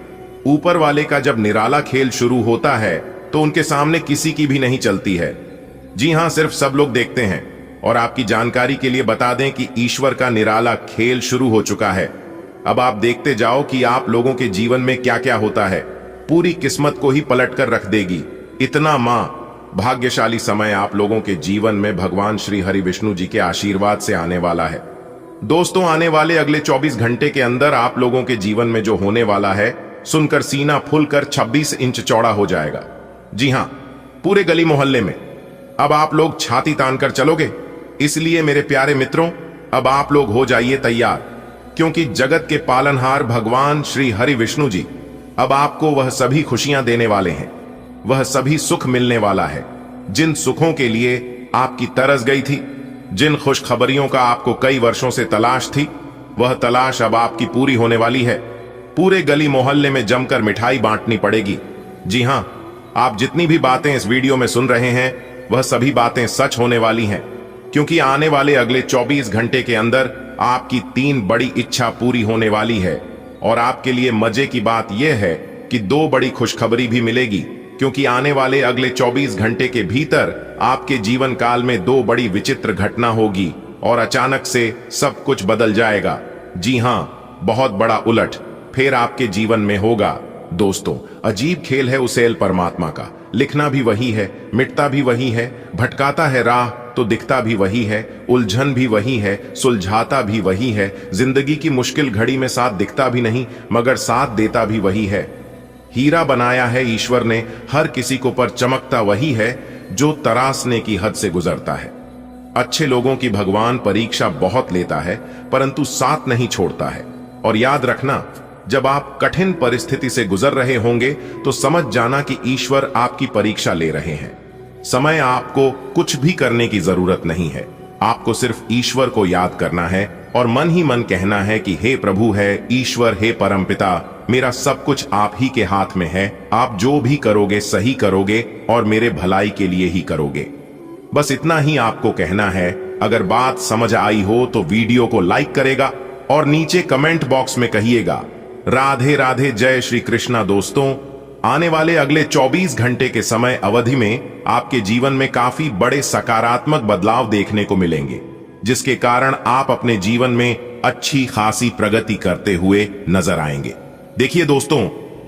ऊपर वाले का जब निराला खेल शुरू होता है तो उनके सामने किसी की भी नहीं चलती है। जी हां, सिर्फ सब लोग देखते हैं। और आपकी जानकारी के लिए बता दें कि ईश्वर का निराला खेल शुरू हो चुका है। अब आप देखते जाओ कि आप लोगों के जीवन में क्या क्या होता है। पूरी किस्मत को ही पलट कर रख देगी। इतना भाग्यशाली समय आप लोगों के जीवन में भगवान श्री हरि विष्णु जी के आशीर्वाद से आने वाला है। दोस्तों, आने वाले अगले 24 घंटे के अंदर आप लोगों के जीवन में जो होने वाला है, सुनकर सीना फूलकर 26 इंच चौड़ा हो जाएगा। जी हां, पूरे गली मोहल्ले में अब आप लोग छाती तानकर चलोगे। इसलिए मेरे प्यारे मित्रों, अब आप लोग हो जाइए तैयार, क्योंकि जगत के पालनहार भगवान श्री हरि विष्णु जी अब आपको वह सभी खुशियां देने वाले हैं। वह सभी सुख मिलने वाला है जिन सुखों के लिए आपकी तरस गई थी, जिन खुशखबरियों का आपको कई वर्षों से तलाश थी, वह तलाश अब आपकी पूरी होने वाली है। पूरे गली मोहल्ले में जमकर मिठाई बांटनी पड़ेगी। जी हां, आप जितनी भी बातें इस वीडियो में सुन रहे हैं वह सभी बातें सच होने वाली हैं, क्योंकि आने वाले अगले 24 घंटे के अंदर आपकी 3 बड़ी इच्छा पूरी होने वाली है। और आपके लिए मजे की बात यह है कि 2 बड़ी खुशखबरी भी मिलेगी, क्योंकि आने वाले अगले 24 घंटे के भीतर आपके जीवन काल में 2 बड़ी विचित्र घटना होगी और अचानक से सब कुछ बदल जाएगा। जी हां, बहुत बड़ा उलट फिर आपके जीवन में होगा। दोस्तों, अजीब खेल है उसेल परमात्मा का। लिखना भी वही है, मिटता भी वही है, भटकाता है राह तो दिखता भी वही है, उलझन भी वही है, सुलझाता भी वही है। जिंदगी की मुश्किल घड़ी में साथ दिखता भी नहीं मगर साथ देता भी वही है। हीरा बनाया है ईश्वर ने हर किसी को, पर चमकता वही है जो तरासने की हद से गुजरता है। अच्छे लोगों की भगवान परीक्षा बहुत लेता है, परंतु साथ नहीं छोड़ता है। और याद रखना, जब आप कठिन परिस्थिति से गुजर रहे होंगे तो समझ जाना कि ईश्वर आपकी परीक्षा ले रहे हैं। समय आपको कुछ भी करने की जरूरत नहीं है। आपको सिर्फ ईश्वर को याद करना है और मन ही मन कहना है कि हे प्रभु, है ईश्वर, हे परमपिता, मेरा सब कुछ आप ही के हाथ में है। आप जो भी करोगे सही करोगे और मेरे भलाई के लिए ही करोगे। बस इतना ही आपको कहना है। अगर बात समझ आई हो तो वीडियो को लाइक करेगा और नीचे कमेंट बॉक्स में कहिएगा राधे राधे, जय श्री कृष्णा। दोस्तों, आने वाले अगले 24 घंटे के समय अवधि में आपके जीवन में काफी बड़े सकारात्मक बदलाव देखने को मिलेंगे, जिसके कारण आप अपने जीवन में अच्छी खासी प्रगति करते हुए नजर आएंगे। देखिए दोस्तों,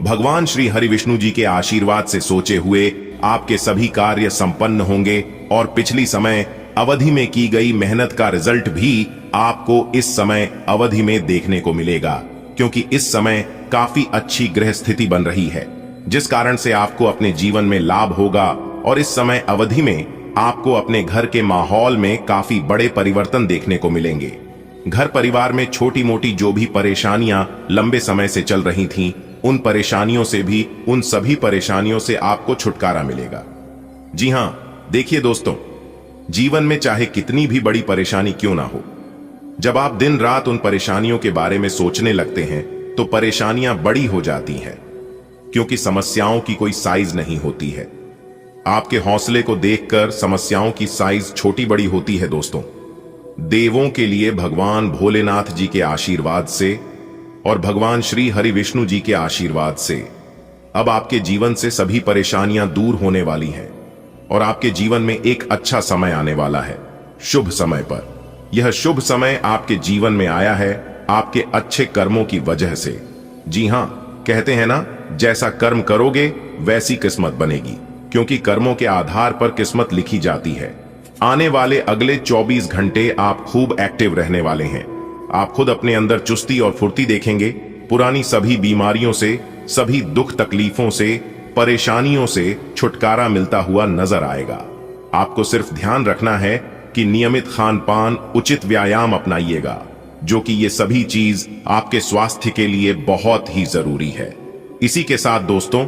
भगवान श्री हरि विष्णु जी के आशीर्वाद से सोचे हुए आपके सभी कार्य संपन्न होंगे और पिछली समय अवधि में की गई मेहनत का रिजल्ट भी आपको इस समय अवधि में देखने को मिलेगा, क्योंकि इस समय काफी अच्छी ग्रह स्थिति बन रही है। जिस कारण से आपको अपने जीवन में लाभ होगा और इस समय अवधि में आपको अपने घर के माहौल में काफी बड़े परिवर्तन देखने को मिलेंगे। घर परिवार में छोटी मोटी जो भी परेशानियां लंबे समय से चल रही थीं, उन परेशानियों से भी, उन सभी परेशानियों से आपको छुटकारा मिलेगा। जी हां, देखिए दोस्तों, जीवन में चाहे कितनी भी बड़ी परेशानी क्यों ना हो, जब आप दिन रात उन परेशानियों के बारे में सोचने लगते हैं तो परेशानियां बड़ी हो जाती हैं, क्योंकि समस्याओं की कोई साइज नहीं होती है। आपके हौसले को देखकर समस्याओं की साइज छोटी बड़ी होती है दोस्तों। देवों के लिए भगवान भोलेनाथ जी के आशीर्वाद से और भगवान श्री हरि विष्णु जी के आशीर्वाद से अब आपके जीवन से सभी परेशानियां दूर होने वाली हैं और आपके जीवन में एक अच्छा समय आने वाला है, शुभ समय पर। यह शुभ समय आपके जीवन में आया है आपके अच्छे कर्मों की वजह से। जी हां, कहते हैं ना, जैसा कर्म करोगे वैसी किस्मत बनेगी, क्योंकि कर्मों के आधार पर किस्मत लिखी जाती है। आने वाले अगले 24 घंटे आप खूब एक्टिव रहने वाले हैं। आप खुद अपने अंदर चुस्ती और फुर्ती देखेंगे। पुरानी सभी बीमारियों से, सभी दुख तकलीफों से, परेशानियों से छुटकारा मिलता हुआ नजर आएगा। आपको सिर्फ ध्यान रखना है कि नियमित खान पान, उचित व्यायाम अपनाइएगा, जो कि ये सभी चीज आपके स्वास्थ्य के लिए बहुत ही जरूरी है। इसी के साथ दोस्तों,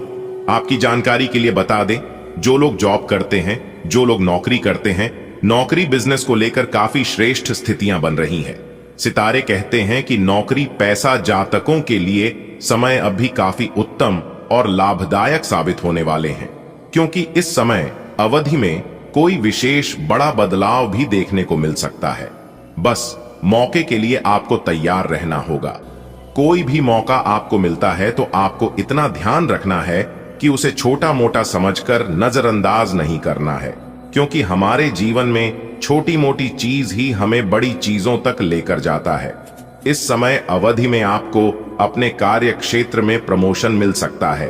आपकी जानकारी के लिए बता दें, जो लोग जॉब करते हैं, जो लोग नौकरी करते हैं, नौकरी बिजनेस को लेकर काफी श्रेष्ठ स्थितियां बन रही हैं। सितारे कहते हैं कि नौकरी पैसा जातकों के लिए समय अब भी काफी उत्तम और लाभदायक साबित होने वाले हैं, क्योंकि इस समय अवधि में कोई विशेष बड़ा बदलाव भी देखने को मिल सकता है। बस मौके के लिए आपको तैयार रहना होगा। कोई भी मौका आपको मिलता है तो आपको इतना ध्यान रखना है कि उसे छोटा मोटा समझकर नजरअंदाज नहीं करना है, क्योंकि हमारे जीवन में छोटी मोटी चीज ही हमें बड़ी चीजों तक लेकर जाता है। इस समय अवधि में आपको अपने कार्य क्षेत्र में प्रमोशन मिल सकता है।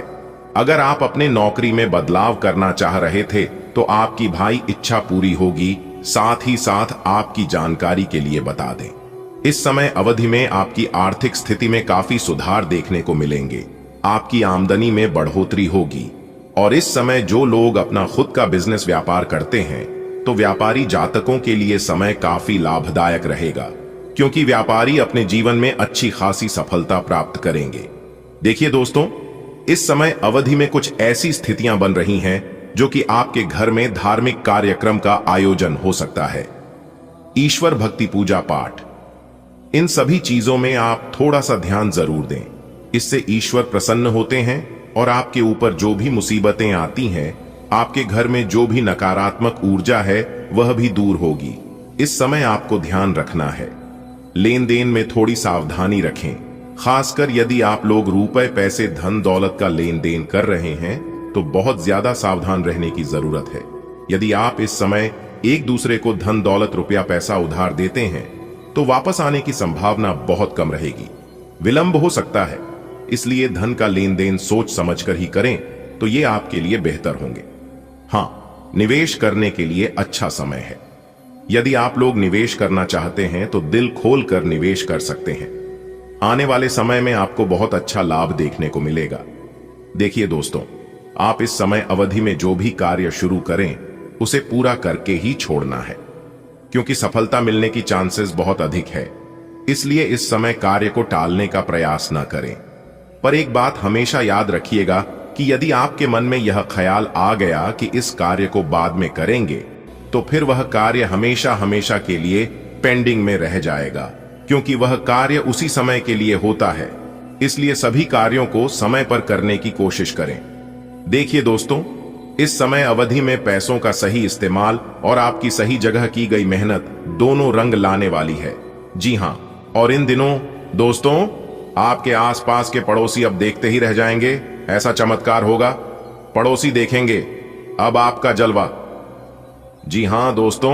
अगर आप अपने नौकरी में बदलाव करना चाह रहे थे तो आपकी भाई इच्छा पूरी होगी। साथ ही साथ आपकी जानकारी के लिए बता दें, इस समय अवधि में आपकी आर्थिक स्थिति में काफी सुधार देखने को मिलेंगे। आपकी आमदनी में बढ़ोतरी होगी और इस समय जो लोग अपना खुद का बिजनेस व्यापार करते हैं तो व्यापारी जातकों के लिए समय काफी लाभदायक रहेगा, क्योंकि व्यापारी अपने जीवन में अच्छी खासी सफलता प्राप्त करेंगे। देखिए दोस्तों, इस समय अवधि में कुछ ऐसी स्थितियां बन रही हैं जो कि आपके घर में धार्मिक कार्यक्रम का आयोजन हो सकता है। ईश्वर भक्ति, पूजा पाठ, इन सभी चीजों में आप थोड़ा सा ध्यान जरूर दें। इससे ईश्वर प्रसन्न होते हैं और आपके ऊपर जो भी मुसीबतें आती हैं, आपके घर में जो भी नकारात्मक ऊर्जा है वह भी दूर होगी। इस समय आपको ध्यान रखना है, लेन देन में थोड़ी सावधानी रखें। खासकर यदि आप लोग रुपए, पैसे, धन दौलत का लेन देन कर रहे हैं तो बहुत ज्यादा सावधान रहने की जरूरत है। यदि आप इस समय एक दूसरे को धन दौलत, रुपया, पैसा उधार देते हैं तो वापस आने की संभावना बहुत कम रहेगी, विलंब हो सकता है। इसलिए धन का लेन देन सोच समझकर ही करें तो ये आपके लिए बेहतर होंगे। हाँ, निवेश करने के लिए अच्छा समय है। यदि आप लोग निवेश करना चाहते हैं तो दिल खोल कर निवेश कर सकते हैं। आने वाले समय में आपको बहुत अच्छा लाभ देखने को मिलेगा। देखिए दोस्तों, आप इस समय अवधि में जो भी कार्य शुरू करें उसे पूरा करके ही छोड़ना है, क्योंकि सफलता मिलने की चांसेस बहुत अधिक है। इसलिए इस समय कार्य को टालने का प्रयास न करें। पर एक बात हमेशा याद रखिएगा कि यदि आपके मन में यह ख्याल आ गया कि इस कार्य को बाद में करेंगे तो फिर वह कार्य हमेशा हमेशा के लिए पेंडिंग में रह जाएगा, क्योंकि वह कार्य उसी समय के लिए होता है। इसलिए सभी कार्यों को समय पर करने की कोशिश करें। देखिए दोस्तों, इस समय अवधि में पैसों का सही इस्तेमाल और आपकी सही जगह की गई मेहनत दोनों रंग लाने वाली है। जी हां, और इन दिनों दोस्तों आपके आसपास के पड़ोसी अब देखते ही रह जाएंगे। ऐसा चमत्कार होगा, पड़ोसी देखेंगे अब आपका जलवा। जी हां दोस्तों,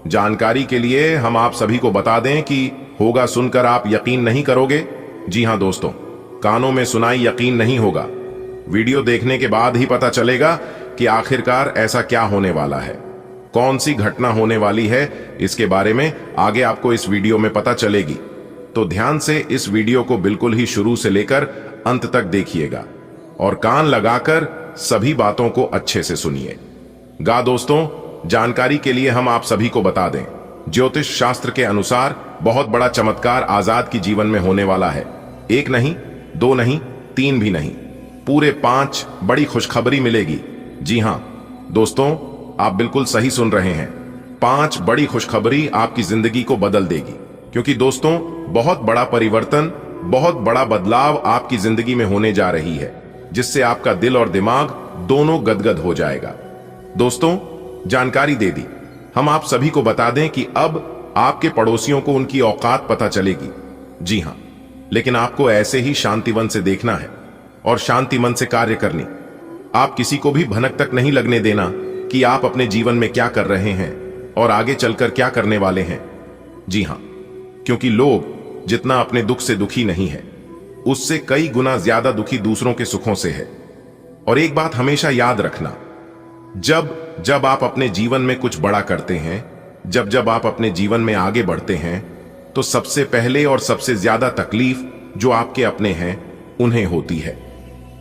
जानकारी के लिए हम आप सभी को बता दें कि होगा सुनकर आप यकीन नहीं करोगे। जी हां दोस्तों, कानों में सुनाई यकीन नहीं होगा, वीडियो देखने के बाद ही पता चलेगा कि आखिरकार ऐसा क्या होने वाला है, कौन सी घटना होने वाली है। इसके बारे में आगे आपको इस वीडियो में पता चलेगी, तो ध्यान से इस वीडियो को बिल्कुल ही शुरू से लेकर अंत तक देखिएगा। और कान लगाकर सभी बातों को अच्छे से सुनिए। दोस्तों, जानकारी के लिए हम आप सभी को बता दें, ज्योतिष शास्त्र के अनुसार बहुत बड़ा चमत्कार आजाद की जीवन में होने वाला है। एक नहीं, दो नहीं, तीन भी नहीं, पूरे 5 बड़ी खुशखबरी मिलेगी। जी हां दोस्तों, आप बिल्कुल सही सुन रहे हैं। 5 बड़ी खुशखबरी आपकी जिंदगी को बदल देगी, क्योंकि दोस्तों बहुत बड़ा परिवर्तन, बहुत बड़ा बदलाव आपकी जिंदगी में होने जा रही है, जिससे आपका दिल और दिमाग दोनों गदगद हो जाएगा। दोस्तों, जानकारी दे दी, हम आप सभी को बता दें कि अब आपके पड़ोसियों को उनकी औकात पता चलेगी। जी हां, लेकिन आपको ऐसे ही शांतिवन से देखना है और शांति मन से कार्य करनी। आप किसी को भी भनक तक नहीं लगने देना कि आप अपने जीवन में क्या कर रहे हैं और आगे चलकर क्या करने वाले हैं। जी हां, क्योंकि लोग जितना अपने दुख से दुखी नहीं है, उससे कई गुना ज्यादा दुखी दूसरों के सुखों से है। और एक बात हमेशा याद रखना, जब आप अपने जीवन में कुछ बड़ा करते हैं, जब आप अपने जीवन में आगे बढ़ते हैं, तो सबसे पहले और सबसे ज्यादा तकलीफ जो आपके अपने हैं उन्हें होती है।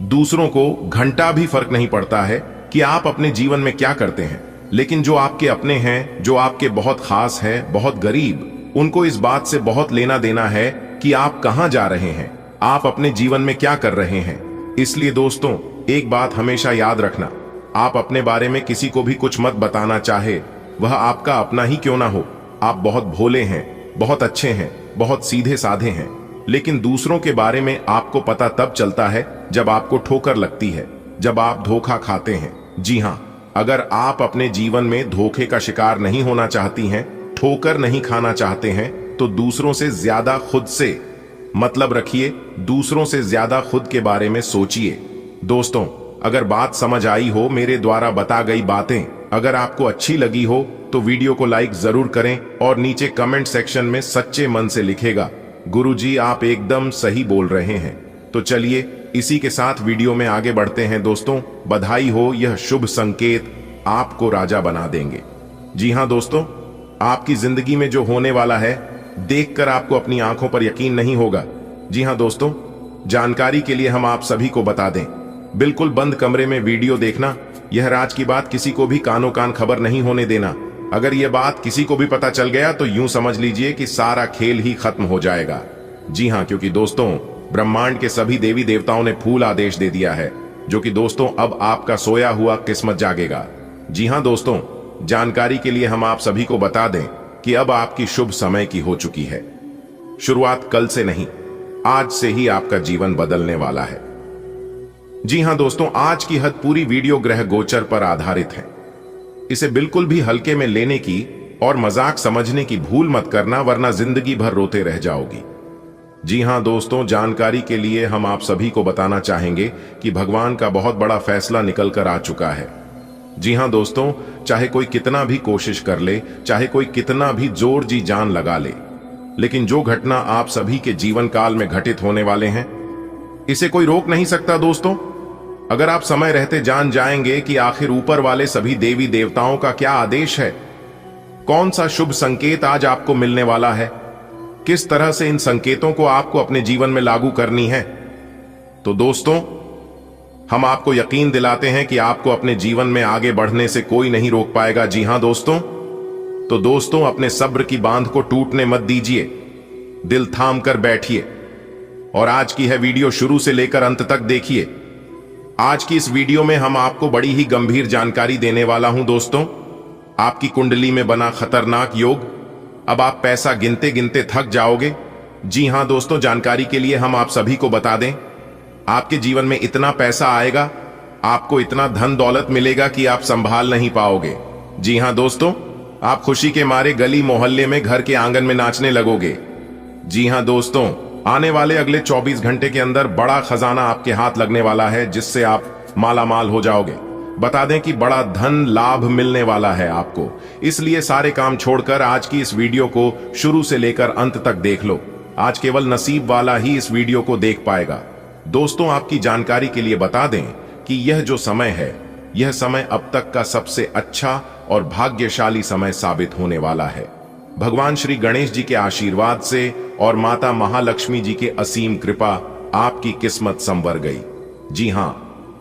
दूसरों को घंटा भी फर्क नहीं पड़ता है कि आप अपने जीवन में क्या करते हैं, लेकिन जो आपके अपने हैं, जो आपके बहुत खास हैं, बहुत गरीब, उनको इस बात से बहुत लेना देना है कि आप कहां जा रहे हैं, आप अपने जीवन में क्या कर रहे हैं। इसलिए दोस्तों, एक बात हमेशा याद रखना, आप अपने बारे में किसी को भी कुछ मत बताना, चाहे वह आपका अपना ही क्यों ना हो। आप बहुत भोले हैं, बहुत अच्छे हैं, बहुत सीधे साधे हैं, लेकिन दूसरों के बारे में आपको पता तब चलता है जब आपको ठोकर लगती है, जब आप धोखा खाते हैं। जी हां, अगर आप अपने जीवन में धोखे का शिकार नहीं होना चाहती हैं, ठोकर नहीं खाना चाहते हैं, तो दूसरों से ज्यादा खुद से मतलब रखिए, दूसरों से ज्यादा खुद के बारे में सोचिए। दोस्तों, अगर बात समझ आई हो, मेरे द्वारा बता गई बातें अगर आपको अच्छी लगी हो, तो वीडियो को लाइक जरूर करें और नीचे कमेंट सेक्शन में सच्चे मन से लिखेगा, गुरुजी आप एकदम सही बोल रहे हैं। तो चलिए इसी के साथ वीडियो में आगे बढ़ते हैं। दोस्तों, बधाई हो, यह शुभ संकेत आपको राजा बना देंगे। जी हां दोस्तों, आपकी जिंदगी में जो होने वाला है, देखकर आपको अपनी आंखों पर यकीन नहीं होगा। जी हां दोस्तों, जानकारी के लिए हम आप सभी को बता दें, बिल्कुल बंद कमरे में वीडियो देखना। यह राज की बात किसी को भी कानो कान खबर नहीं होने देना। अगर यह बात किसी को भी पता चल गया तो यूं समझ लीजिए कि सारा खेल ही खत्म हो जाएगा। जी हां, क्योंकि दोस्तों ब्रह्मांड के सभी देवी देवताओं ने फूल आदेश दे दिया है, जो कि दोस्तों अब आपका सोया हुआ किस्मत जागेगा। जी हां दोस्तों, जानकारी के लिए हम आप सभी को बता दें कि अब आपकी शुभ समय की हो चुकी है। शुरुआत कल से नहीं, आज से ही आपका जीवन बदलने वाला है। जी हां दोस्तों, आज की हद पूरी वीडियो ग्रह गोचर पर आधारित है। इसे बिल्कुल भी हल्के में लेने की और मजाक समझने की भूल मत करना, वरना जिंदगी भर रोते रह जाओगी। जी हां दोस्तों, जानकारी के लिए हम आप सभी को बताना चाहेंगे कि भगवान का बहुत बड़ा फैसला निकल कर आ चुका है। जी हां दोस्तों, चाहे कोई कितना भी कोशिश कर ले, चाहे कोई कितना भी जोर जी जान लगा ले, लेकिन जो घटना आप सभी के जीवन काल में घटित होने वाले हैं, इसे कोई रोक नहीं सकता। दोस्तों, अगर आप समय रहते जान जाएंगे कि आखिर ऊपर वाले सभी देवी देवताओं का क्या आदेश है, कौन सा शुभ संकेत आज आपको मिलने वाला है, किस तरह से इन संकेतों को आपको अपने जीवन में लागू करनी है, तो दोस्तों हम आपको यकीन दिलाते हैं कि आपको अपने जीवन में आगे बढ़ने से कोई नहीं रोक पाएगा। जी हां दोस्तों, तो दोस्तों अपने सब्र की बांध को टूटने मत दीजिए, दिल थाम कर बैठिए और आज की है वीडियो शुरू से लेकर अंत तक देखिए। आज की इस वीडियो में हम आपको बड़ी ही गंभीर जानकारी देने वाला हूं। दोस्तों, आपकी कुंडली में बना खतरनाक योग, अब आप पैसा गिनते गिनते थक जाओगे। जी हां दोस्तों, जानकारी के लिए हम आप सभी को बता दें, आपके जीवन में इतना पैसा आएगा, आपको इतना धन दौलत मिलेगा कि आप संभाल नहीं पाओगे। जी हां दोस्तों, आप खुशी के मारे गली मोहल्ले में, घर के आंगन में नाचने लगोगे। जी हां दोस्तों, आने वाले अगले 24 घंटे के अंदर बड़ा खजाना आपके हाथ लगने वाला है, जिससे आप माला माल हो जाओगे। बता दें कि बड़ा धन लाभ मिलने वाला है आपको, इसलिए सारे काम छोड़कर आज की इस वीडियो को शुरू से लेकर अंत तक देख लो। आज केवल नसीब वाला ही इस वीडियो को देख पाएगा। दोस्तों, आपकी जानकारी के लिए बता दें कि यह जो समय है, यह समय अब तक का सबसे अच्छा और भाग्यशाली समय साबित होने वाला है। भगवान श्री गणेश जी के आशीर्वाद से और माता महालक्ष्मी जी के असीम कृपा आपकी किस्मत संवर गई। जी हां,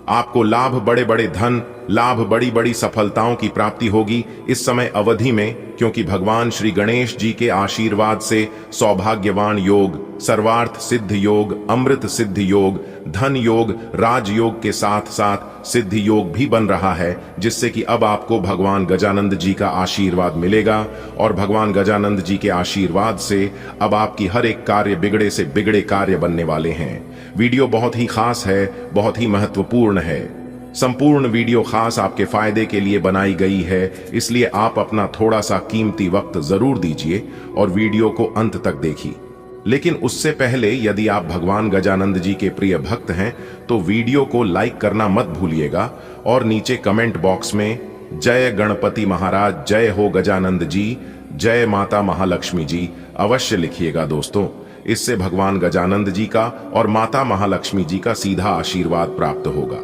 आपको लाभ, बड़े बड़े धन लाभ, बड़ी बड़ी सफलताओं की प्राप्ति होगी इस समय अवधि में, क्योंकि भगवान श्री गणेश जी के आशीर्वाद से सौभाग्यवान योग, सर्वार्थ सिद्ध योग, अमृत सिद्ध योग, धन योग, राजयोग के साथ साथ सिद्ध योग भी बन रहा है, जिससे कि अब आपको भगवान गजानंद जी का आशीर्वाद मिलेगा। और भगवान गजानंद जी के आशीर्वाद से अब आपकी हर एक कार्य बिगड़े से बिगड़े कार्य बनने वाले हैं। वीडियो बहुत ही खास है, बहुत ही महत्वपूर्ण है। संपूर्ण वीडियो खास आपके फायदे के लिए बनाई गई है, इसलिए आप अपना थोड़ा सा कीमती वक्त जरूर दीजिए और वीडियो को अंत तक देखिए। लेकिन उससे पहले यदि आप भगवान गजानंद जी के प्रिय भक्त हैं तो वीडियो को लाइक करना मत भूलिएगा और नीचे कमेंट बॉक्स में जय गणपति महाराज, जय हो गजानंद जी, जय माता महालक्ष्मी जी अवश्य लिखिएगा दोस्तों। इससे भगवान गजानंद जी का और माता महालक्ष्मी जी का सीधा आशीर्वाद प्राप्त होगा।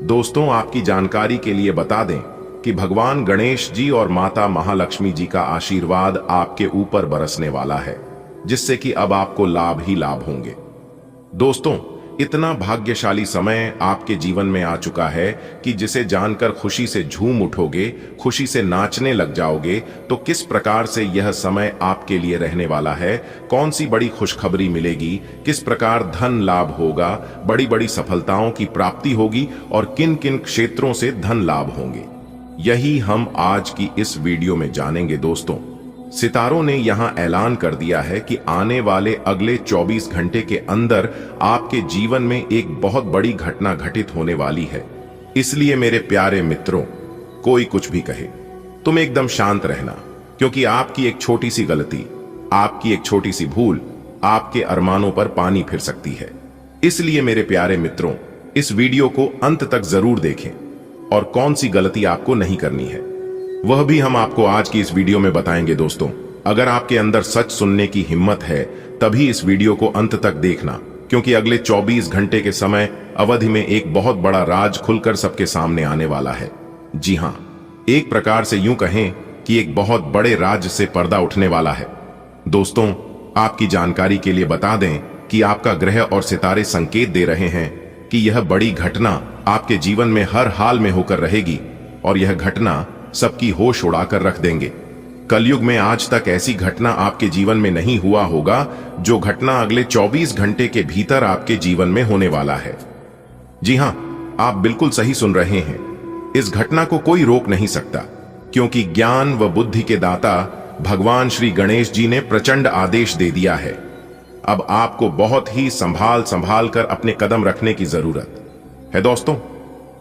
दोस्तों, आपकी जानकारी के लिए बता दें कि भगवान गणेश जी और माता महालक्ष्मी जी का आशीर्वाद आपके ऊपर बरसने वाला है, जिससे कि अब आपको लाभ ही लाभ होंगे। दोस्तों, इतना भाग्यशाली समय आपके जीवन में आ चुका है कि जिसे जानकर खुशी से झूम उठोगे, खुशी से नाचने लग जाओगे। तो किस प्रकार से यह समय आपके लिए रहने वाला है, कौन सी बड़ी खुशखबरी मिलेगी, किस प्रकार धन लाभ होगा, बड़ी बड़ी सफलताओं की प्राप्ति होगी और किन किन क्षेत्रों से धन लाभ होंगे, यही हम आज की इस वीडियो में जानेंगे। दोस्तों, सितारों ने यहां ऐलान कर दिया है कि आने वाले अगले 24 घंटे के अंदर आपके जीवन में एक बहुत बड़ी घटना घटित होने वाली है। इसलिए मेरे प्यारे मित्रों, कोई कुछ भी कहे, तुम एकदम शांत रहना, क्योंकि आपकी एक छोटी सी गलती, आपकी एक छोटी सी भूल आपके अरमानों पर पानी फिर सकती है। इसलिए मेरे प्यारे मित्रों, इस वीडियो को अंत तक जरूर देखें और कौन सी गलती आपको नहीं करनी है वह भी हम आपको आज की इस वीडियो में बताएंगे। दोस्तों, अगर आपके अंदर सच सुनने की हिम्मत है तभी इस वीडियो को अंत तक देखना, क्योंकि अगले 24 घंटे के समय अवधि में एक बहुत बड़ा राज खुलकर सबके सामने आने वाला है। जी हां, एक प्रकार से यूं कहें कि एक बहुत बड़े राज से पर्दा उठने वाला है। दोस्तों, आपकी जानकारी के लिए बता दें कि आपका ग्रह और सितारे संकेत दे रहे हैं कि यह बड़ी घटना आपके जीवन में हर हाल में होकर रहेगी और यह घटना सबकी होश उड़ाकर रख देंगे। कलयुग में आज तक ऐसी घटना आपके जीवन में नहीं हुआ होगा जो घटना अगले 24 घंटे के भीतर आपके जीवन में होने वाला है। जी हां, आप बिल्कुल सही सुन रहे हैं। इस घटना को कोई रोक नहीं सकता, क्योंकि ज्ञान व बुद्धि के दाता भगवान श्री गणेश जी ने प्रचंड आदेश दे दिया है। अब आपको बहुत ही संभाल कर अपने कदम रखने की जरूरत है। दोस्तों,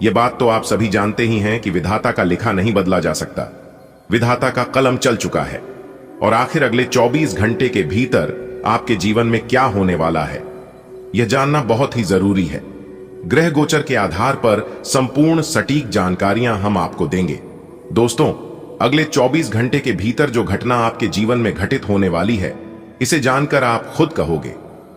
ये बात तो आप सभी जानते ही हैं कि विधाता का लिखा नहीं बदला जा सकता। विधाता का कलम चल चुका है और आखिर अगले 24 घंटे के भीतर आपके जीवन में क्या होने वाला है, यह जानना बहुत ही जरूरी है। ग्रह गोचर के आधार पर संपूर्ण सटीक जानकारियां हम आपको देंगे। दोस्तों, अगले 24 घंटे के भीतर जो घटना आपके जीवन में घटित होने वाली है, इसे जानकर आप खुद कहोगे,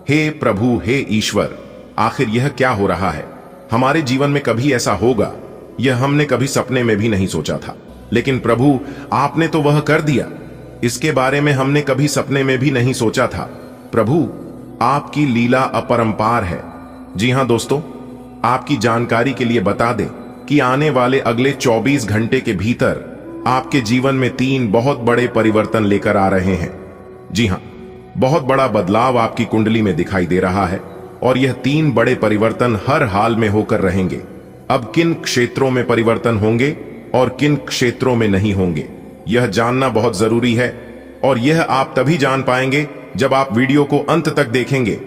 हे प्रभु, हे ईश्वर, आखिर यह क्या हो रहा है? हमारे जीवन में कभी ऐसा होगा, यह हमने कभी सपने में भी नहीं सोचा था, लेकिन प्रभु आपने तो वह कर दिया। इसके बारे में हमने कभी सपने में भी नहीं सोचा था। प्रभु, आपकी लीला अपरंपार है। जी हां दोस्तों, आपकी जानकारी के लिए बता दें कि आने वाले अगले 24 घंटे के भीतर आपके जीवन में 3 बहुत बड़े परिवर्तन लेकर आ रहे हैं। जी हां, बहुत बड़ा बदलाव आपकी कुंडली में दिखाई दे रहा है और यह 3 बड़े परिवर्तन हर हाल में होकर रहेंगे। अब किन क्षेत्रों में परिवर्तन होंगे और किन क्षेत्रों में नहीं होंगे, यह जानना बहुत जरूरी है और यह आप तभी जान पाएंगे जब आप वीडियो को अंत तक देखेंगे।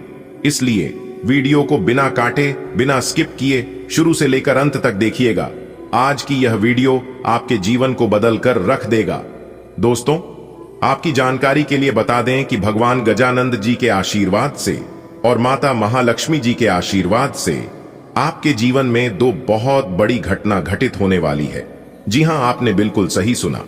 इसलिए वीडियो को बिना काटे, बिना स्किप किए शुरू से लेकर अंत तक देखिएगा। आज की यह वीडियो आपके जीवन को बदल कर रख देगा। दोस्तों, आपकी जानकारी के लिए बता दें कि भगवान गजानंद जी के आशीर्वाद से और माता महालक्ष्मी जी के आशीर्वाद से आपके जीवन में 2 बहुत बड़ी घटना घटित होने वाली है। जी हां, आपने बिल्कुल सही सुना।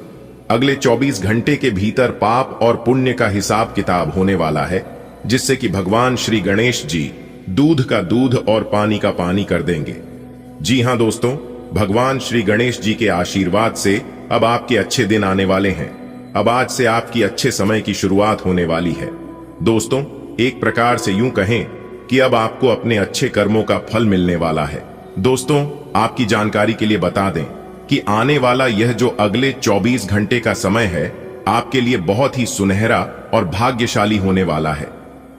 अगले 24 घंटे के भीतर पाप और पुण्य का हिसाब किताब होने वाला है, जिससे कि भगवान श्री गणेश जी दूध का दूध और पानी का पानी कर देंगे। जी हां दोस्तों, भगवान श्री गणेश जी के आशीर्वाद से अब आपके अच्छे दिन आने वाले हैं। अब आज से आपकी अच्छे समय की शुरुआत होने वाली है। दोस्तों, एक प्रकार से यूं कहें कि अब आपको अपने अच्छे कर्मों का फल मिलने वाला है। दोस्तों, आपकी जानकारी के लिए बता दें कि आने वाला यह जो अगले 24 घंटे का समय है आपके लिए बहुत ही सुनहरा और भाग्यशाली होने वाला है।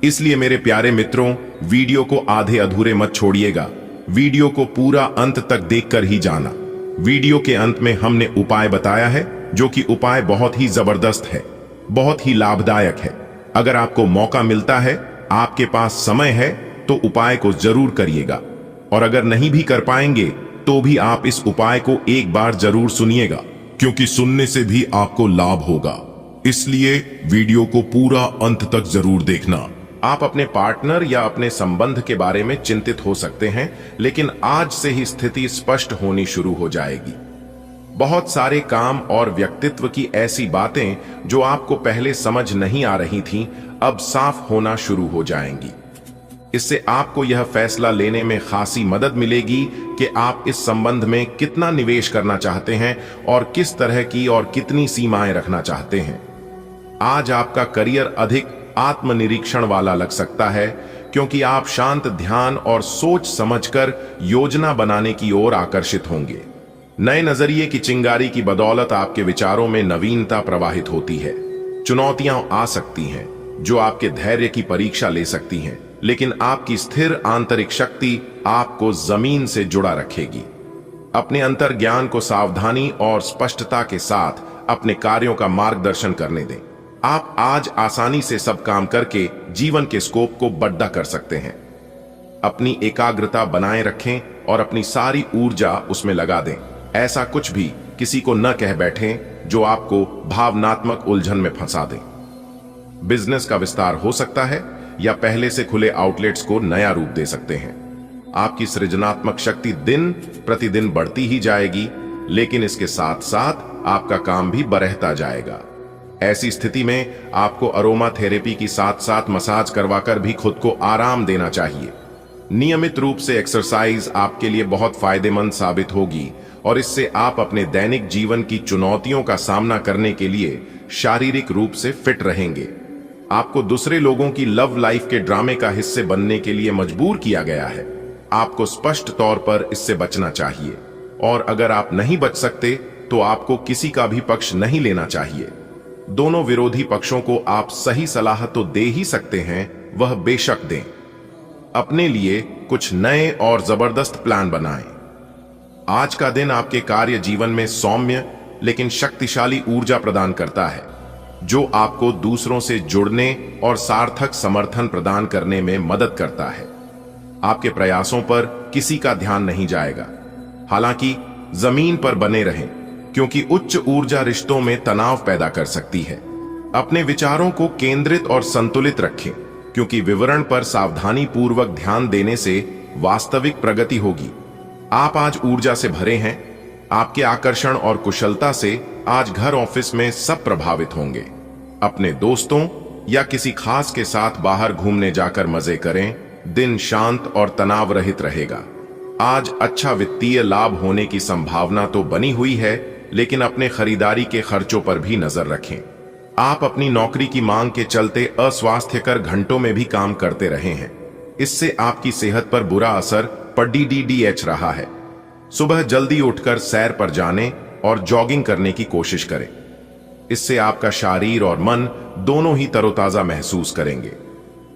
इसलिए मेरे प्यारे मित्रों, वीडियो को आधे अधूरे मत छोड़िएगा। वीडियो को पूरा अंत तक देखकर ही जाना। वीडियो के अंत में हमने उपाय बताया है, जो कि उपाय बहुत ही जबरदस्त है, बहुत ही लाभदायक है। अगर आपको मौका मिलता है, आपके पास समय है, तो उपाय को जरूर करिएगा। और अगर नहीं भी कर पाएंगे तो भी आप इस उपाय को एक बार जरूर सुनिएगा, क्योंकि सुनने से भी आपको लाभ होगा। इसलिए वीडियो को पूरा अंत तक जरूर देखना। आप अपने पार्टनर या अपने संबंध के बारे में चिंतित हो सकते हैं, लेकिन आज से ही स्थिति स्पष्ट होनी शुरू हो जाएगी। बहुत सारे काम और व्यक्तित्व की ऐसी बातें जो आपको पहले समझ नहीं आ रही थीं, अब साफ होना शुरू हो जाएंगी। इससे आपको यह फैसला लेने में खासी मदद मिलेगी कि आप इस संबंध में कितना निवेश करना चाहते हैं और किस तरह की और कितनी सीमाएं रखना चाहते हैं। आज आपका करियर अधिक आत्मनिरीक्षण वाला लग सकता है, क्योंकि आप शांत ध्यान और सोच समझकर योजना बनाने की ओर आकर्षित होंगे। नए नजरिए की चिंगारी की बदौलत आपके विचारों में नवीनता प्रवाहित होती है। चुनौतियां आ सकती हैं जो आपके धैर्य की परीक्षा ले सकती हैं, लेकिन आपकी स्थिर आंतरिक शक्ति आपको जमीन से जुड़ा रखेगी। अपने अंतर ज्ञान को सावधानी और स्पष्टता के साथ अपने कार्यों का मार्गदर्शन करने दें। आप आज आसानी से सब काम करके जीवन के स्कोप को बड़ा कर सकते हैं। अपनी एकाग्रता बनाए रखें और अपनी सारी ऊर्जा उसमें लगा दें। ऐसा कुछ भी किसी को न कह बैठें जो आपको भावनात्मक उलझन में फंसा दे। बिजनेस का विस्तार हो सकता है या पहले से खुले आउटलेट्स को नया रूप दे सकते हैं। आपकी सृजनात्मक शक्ति दिन प्रतिदिन बढ़ती ही जाएगी, लेकिन इसके साथ साथ आपका काम भी बढ़ता जाएगा। ऐसी स्थिति में आपको अरोमा थेरेपी की साथ साथ मसाज करवाकर भी खुद को आराम देना चाहिए। नियमित रूप से एक्सरसाइज आपके लिए बहुत फायदेमंद साबित होगी और इससे आप अपने दैनिक जीवन की चुनौतियों का सामना करने के लिए शारीरिक रूप से फिट रहेंगे। आपको दूसरे लोगों की लव लाइफ के ड्रामे का हिस्से बनने के लिए मजबूर किया गया है। आपको स्पष्ट तौर पर इससे बचना चाहिए, और अगर आप नहीं बच सकते तो आपको किसी का भी पक्ष नहीं लेना चाहिए। दोनों विरोधी पक्षों को आप सही सलाह तो दे ही सकते हैं, वह बेशक दें। अपने लिए कुछ नए और जबरदस्त प्लान बनाएं। आज का दिन आपके कार्य जीवन में सौम्य लेकिन शक्तिशाली ऊर्जा प्रदान करता है, जो आपको दूसरों से जुड़ने और सार्थक समर्थन प्रदान करने में मदद करता है। आपके प्रयासों पर किसी का ध्यान नहीं जाएगा। हालांकि जमीन पर बने रहें, क्योंकि उच्च ऊर्जा रिश्तों में तनाव पैदा कर सकती है। अपने विचारों को केंद्रित और संतुलित रखें, क्योंकि विवरण पर सावधानी पूर्वक ध्यान देने से वास्तविक प्रगति होगी। आप आज ऊर्जा से भरे हैं। आपके आकर्षण और कुशलता से आज घर ऑफिस में सब प्रभावित होंगे। अपने दोस्तों या किसी खास के साथ बाहर घूमने जाकर मजे करें। दिन शांत और तनाव रहित रहेगा। आज अच्छा वित्तीय लाभ होने की संभावना तो बनी हुई है, लेकिन अपने खरीदारी के खर्चों पर भी नजर रखें। आप अपनी नौकरी की मांग के चलते अस्वास्थ्यकर घंटों में भी काम करते रहे हैं। इससे आपकी सेहत पर बुरा असर पड़ रहा है। सुबह जल्दी उठकर सैर पर जाने और जॉगिंग करने की कोशिश करें। इससे आपका शरीर और मन दोनों ही तरोताजा महसूस करेंगे।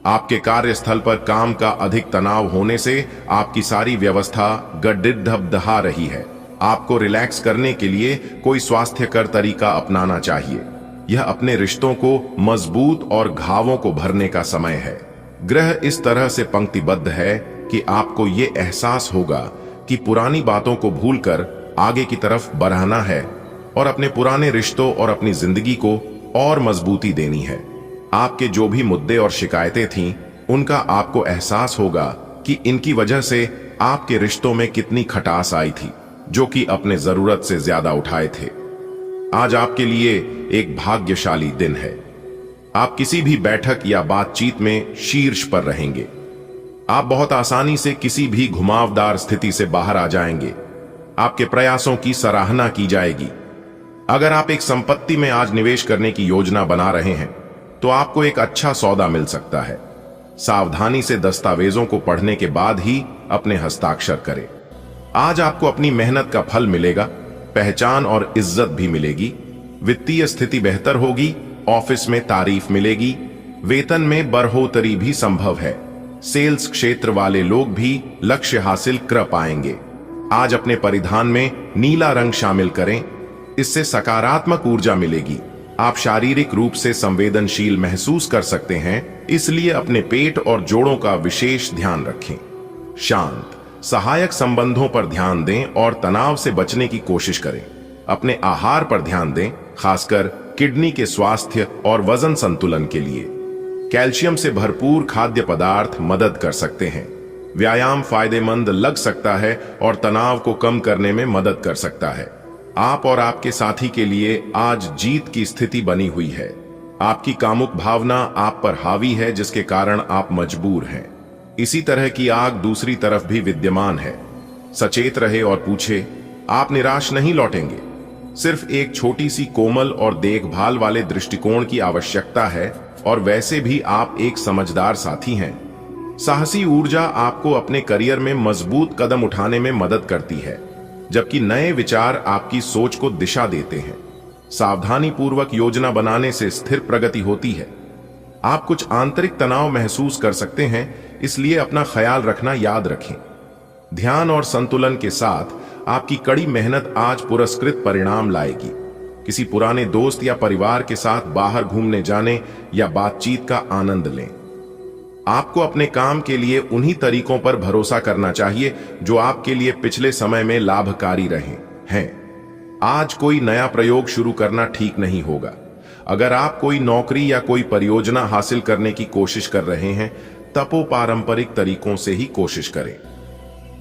आपके कार्यस्थल पर काम का अधिक तनाव होने से आपकी सारी व्यवस्था गड्ढा रही है। आपको रिलैक्स करने के लिए कोई स्वास्थ्यकर तरीका अपनाना चाहिए। यह अपने रिश्तों को मजबूत और घावों को भरने का समय है। ग्रह इस तरह से पंक्तिबद्ध है कि आपको ये एहसास होगा कि पुरानी बातों को भूलकर आगे की तरफ बढ़ाना है और अपने पुराने रिश्तों और अपनी जिंदगी को और मजबूती देनी है। आपके जो भी मुद्दे और शिकायतें थीं, उनका आपको एहसास होगा कि इनकी वजह से आपके रिश्तों में कितनी खटास आई थी, जो कि अपने जरूरत से ज्यादा उठाए थे। आज आपके लिए एक भाग्यशाली दिन है। आप किसी भी बैठक या बातचीत में शीर्ष पर रहेंगे। आप बहुत आसानी से किसी भी घुमावदार स्थिति से बाहर आ जाएंगे। आपके प्रयासों की सराहना की जाएगी। अगर आप एक संपत्ति में आज निवेश करने की योजना बना रहे हैं, तो आपको एक अच्छा सौदा मिल सकता है। सावधानी से दस्तावेजों को पढ़ने के बाद ही अपने हस्ताक्षर करें। आज आपको अपनी मेहनत का फल मिलेगा, पहचान और इज्जत भी मिलेगी। वित्तीय स्थिति बेहतर होगी, ऑफिस में तारीफ मिलेगी, वेतन में बढ़ोतरी भी संभव है। सेल्स क्षेत्र वाले लोग भी लक्ष्य हासिल कर पाएंगे। आज अपने परिधान में नीला रंग शामिल करें, इससे सकारात्मक ऊर्जा मिलेगी। आप शारीरिक रूप से संवेदनशील महसूस कर सकते हैं, इसलिए अपने पेट और जोड़ों का विशेष ध्यान रखें। शांत, सहायक संबंधों पर ध्यान दें और तनाव से बचने की कोशिश करें। अपने आहार पर ध्यान दें, खासकर किडनी के स्वास्थ्य और वजन संतुलन के लिए। कैल्शियम से भरपूर खाद्य पदार्थ मदद कर सकते हैं। व्यायाम फायदेमंद लग सकता है और तनाव को कम करने में मदद कर सकता है। आप और आपके साथी के लिए आज जीत की स्थिति बनी हुई है। आपकी कामुक भावना आप पर हावी है, जिसके कारण आप मजबूर हैं। इसी तरह की आग दूसरी तरफ भी विद्यमान है। सचेत रहे और पूछे, आप निराश नहीं लौटेंगे। सिर्फ एक छोटी सी कोमल और देखभाल वाले दृष्टिकोण की आवश्यकता है, और वैसे भी आप एक समझदार साथी हैं। साहसी ऊर्जा आपको अपने करियर में मजबूत कदम उठाने में मदद करती है, जबकि नए विचार आपकी सोच को दिशा देते हैं। सावधानी पूर्वक योजना बनाने से स्थिर प्रगति होती है। आप कुछ आंतरिक तनाव महसूस कर सकते हैं, इसलिए अपना ख्याल रखना याद रखें। ध्यान और संतुलन के साथ आपकी कड़ी मेहनत आज पुरस्कृत परिणाम लाएगी। किसी पुराने दोस्त या परिवार के साथ बाहर घूमने जाने या बातचीत का आनंद लें। आपको अपने काम के लिए उन्हीं तरीकों पर भरोसा करना चाहिए जो आपके लिए पिछले समय में लाभकारी रहे हैं। आज कोई नया प्रयोग शुरू करना ठीक नहीं होगा। अगर आप कोई नौकरी या कोई परियोजना हासिल करने की कोशिश कर रहे हैं, तब पारंपरिक तरीकों से ही कोशिश करें।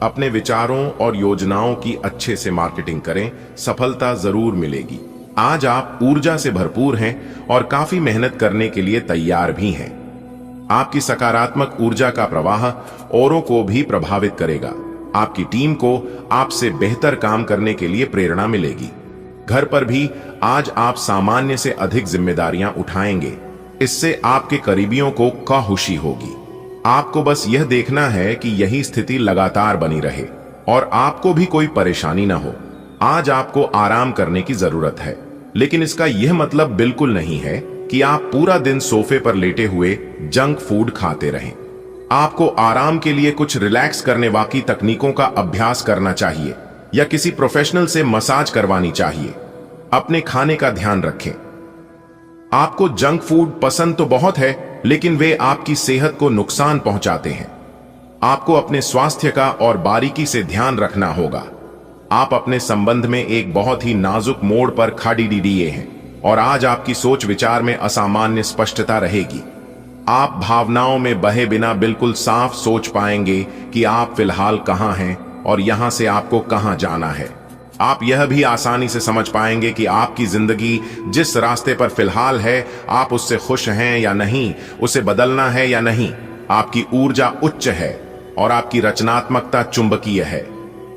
अपने विचारों और योजनाओं की अच्छे से मार्केटिंग करें, सफलता जरूर मिलेगी। आज आप ऊर्जा से भरपूर हैं और काफी मेहनत करने के लिए तैयार भी हैं। आपकी सकारात्मक ऊर्जा का प्रवाह औरों को भी प्रभावित करेगा। आपकी टीम को आपसे बेहतर काम करने के लिए प्रेरणा मिलेगी। घर पर भी आज आप सामान्य से अधिक जिम्मेदारियां उठाएंगे। इससे आपके करीबियों को खुशी होगी। आपको बस यह देखना है कि यही स्थिति लगातार बनी रहे और आपको भी कोई परेशानी न हो। आज आपको आराम करने की जरूरत है, लेकिन इसका यह मतलब बिल्कुल नहीं है कि आप पूरा दिन सोफे पर लेटे हुए जंक फूड खाते रहें। आपको आराम के लिए कुछ रिलैक्स करने वाली तकनीकों का अभ्यास करना चाहिए या किसी प्रोफेशनल से मसाज करवानी चाहिए। अपने खाने का ध्यान रखें। आपको जंक फूड पसंद तो बहुत है, लेकिन वे आपकी सेहत को नुकसान पहुंचाते हैं। आपको अपने स्वास्थ्य का और बारीकी से ध्यान रखना होगा। आप अपने संबंध में एक बहुत ही नाजुक मोड़ पर खड़ी दिए हैं और आज आपकी सोच विचार में असामान्य स्पष्टता रहेगी। आप भावनाओं में बहे बिना बिल्कुल साफ सोच पाएंगे कि आप फिलहाल कहां हैं और यहां से आपको कहां जाना है। आप यह भी आसानी से समझ पाएंगे कि आपकी जिंदगी जिस रास्ते पर फिलहाल है, आप उससे खुश हैं या नहीं, उसे बदलना है या नहीं। आपकी ऊर्जा उच्च है और आपकी रचनात्मकता चुंबकीय है।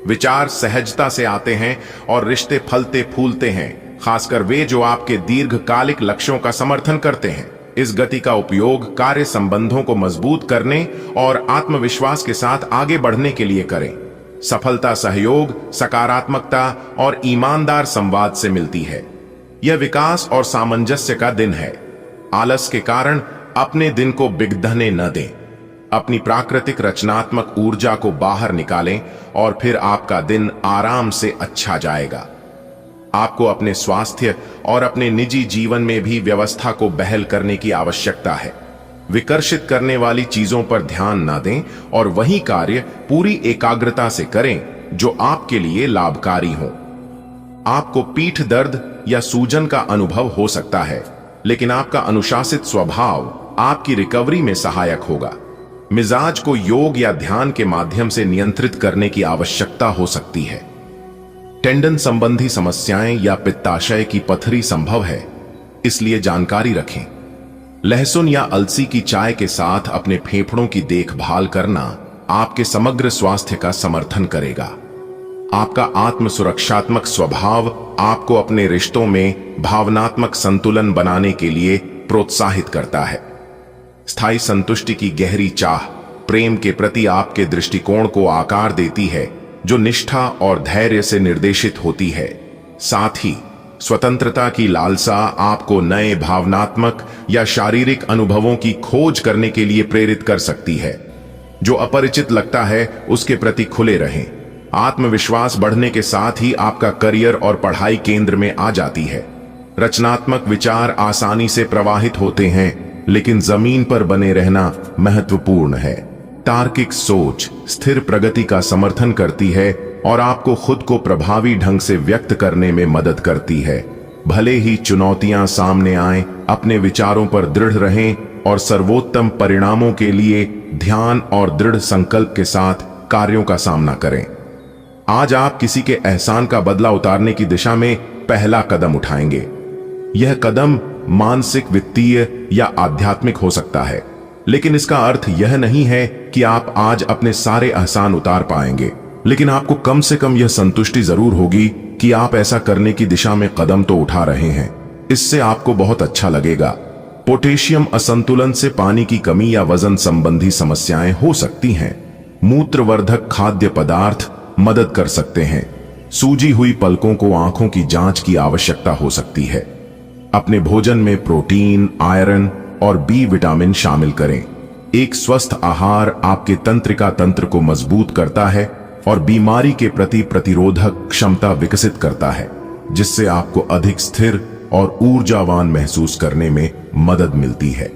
विचार सहजता से आते हैं और रिश्ते फलते फूलते हैं, खासकर वे जो आपके दीर्घकालिक लक्ष्यों का समर्थन करते हैं। इस गति का उपयोग कार्य संबंधों को मजबूत करने और आत्मविश्वास के साथ आगे बढ़ने के लिए करें। सफलता सहयोग, सकारात्मकता और ईमानदार संवाद से मिलती है। यह विकास और सामंजस्य का दिन है। आलस के कारण अपने दिन को बिगड़ने न दें। अपनी प्राकृतिक रचनात्मक ऊर्जा को बाहर निकालें और फिर आपका दिन आराम से अच्छा जाएगा। आपको अपने स्वास्थ्य और अपने निजी जीवन में भी व्यवस्था को बहाल करने की आवश्यकता है। विकर्षित करने वाली चीजों पर ध्यान न दें और वही कार्य पूरी एकाग्रता से करें जो आपके लिए लाभकारी हो। आपको पीठ दर्द या सूजन का अनुभव हो सकता है, लेकिन आपका अनुशासित स्वभाव आपकी रिकवरी में सहायक होगा। मिजाज को योग या ध्यान के माध्यम से नियंत्रित करने की आवश्यकता हो सकती है। टेंडन संबंधी समस्याएं या पित्ताशय की पथरी संभव है, इसलिए जानकारी रखें। लहसुन या अलसी की चाय के साथ अपने फेफड़ों की देखभाल करना आपके समग्र स्वास्थ्य का समर्थन करेगा। आपका आत्म सुरक्षात्मक स्वभाव आपको अपने रिश्तों में भावनात्मक संतुलन बनाने के लिए प्रोत्साहित करता है। स्थायी संतुष्टि की गहरी चाह प्रेम के प्रति आपके दृष्टिकोण को आकार देती है जो निष्ठा और धैर्य से निर्देशित होती है। साथ ही स्वतंत्रता की लालसा आपको नए भावनात्मक या शारीरिक अनुभवों की खोज करने के लिए प्रेरित कर सकती है। जो अपरिचित लगता है उसके प्रति खुले रहें। आत्मविश्वास बढ़ने के साथ ही आपका करियर और पढ़ाई केंद्र में आ जाती है। रचनात्मक विचार आसानी से प्रवाहित होते हैं, लेकिन जमीन पर बने रहना महत्वपूर्ण है। तार्किक सोच स्थिर प्रगति का समर्थन करती है और आपको खुद को प्रभावी ढंग से व्यक्त करने में मदद करती है। भले ही चुनौतियां सामने आएं, अपने विचारों पर दृढ़ रहें और सर्वोत्तम परिणामों के लिए ध्यान और दृढ़ संकल्प के साथ कार्यों का सामना करें। आज आप किसी के एहसान का बदला उतारने की दिशा में पहला कदम उठाएंगे। यह कदम मानसिक, वित्तीय या आध्यात्मिक हो सकता है, लेकिन इसका अर्थ यह नहीं है कि आप आज अपने सारे एहसान उतार पाएंगे। लेकिन आपको कम से कम यह संतुष्टि जरूर होगी कि आप ऐसा करने की दिशा में कदम तो उठा रहे हैं। इससे आपको बहुत अच्छा लगेगा। पोटेशियम असंतुलन से पानी की कमी या वजन संबंधी समस्याएं हो सकती हैं। मूत्रवर्धक खाद्य पदार्थ मदद कर सकते हैं। सूजी हुई पलकों को आंखों की जांच की आवश्यकता हो सकती है। अपने भोजन में प्रोटीन, आयरन और बी विटामिन शामिल करें। एक स्वस्थ आहार आपके तंत्रिका तंत्र को मजबूत करता है और बीमारी के प्रति प्रतिरोधक क्षमता विकसित करता है, जिससे आपको अधिक स्थिर और ऊर्जावान महसूस करने में मदद मिलती है।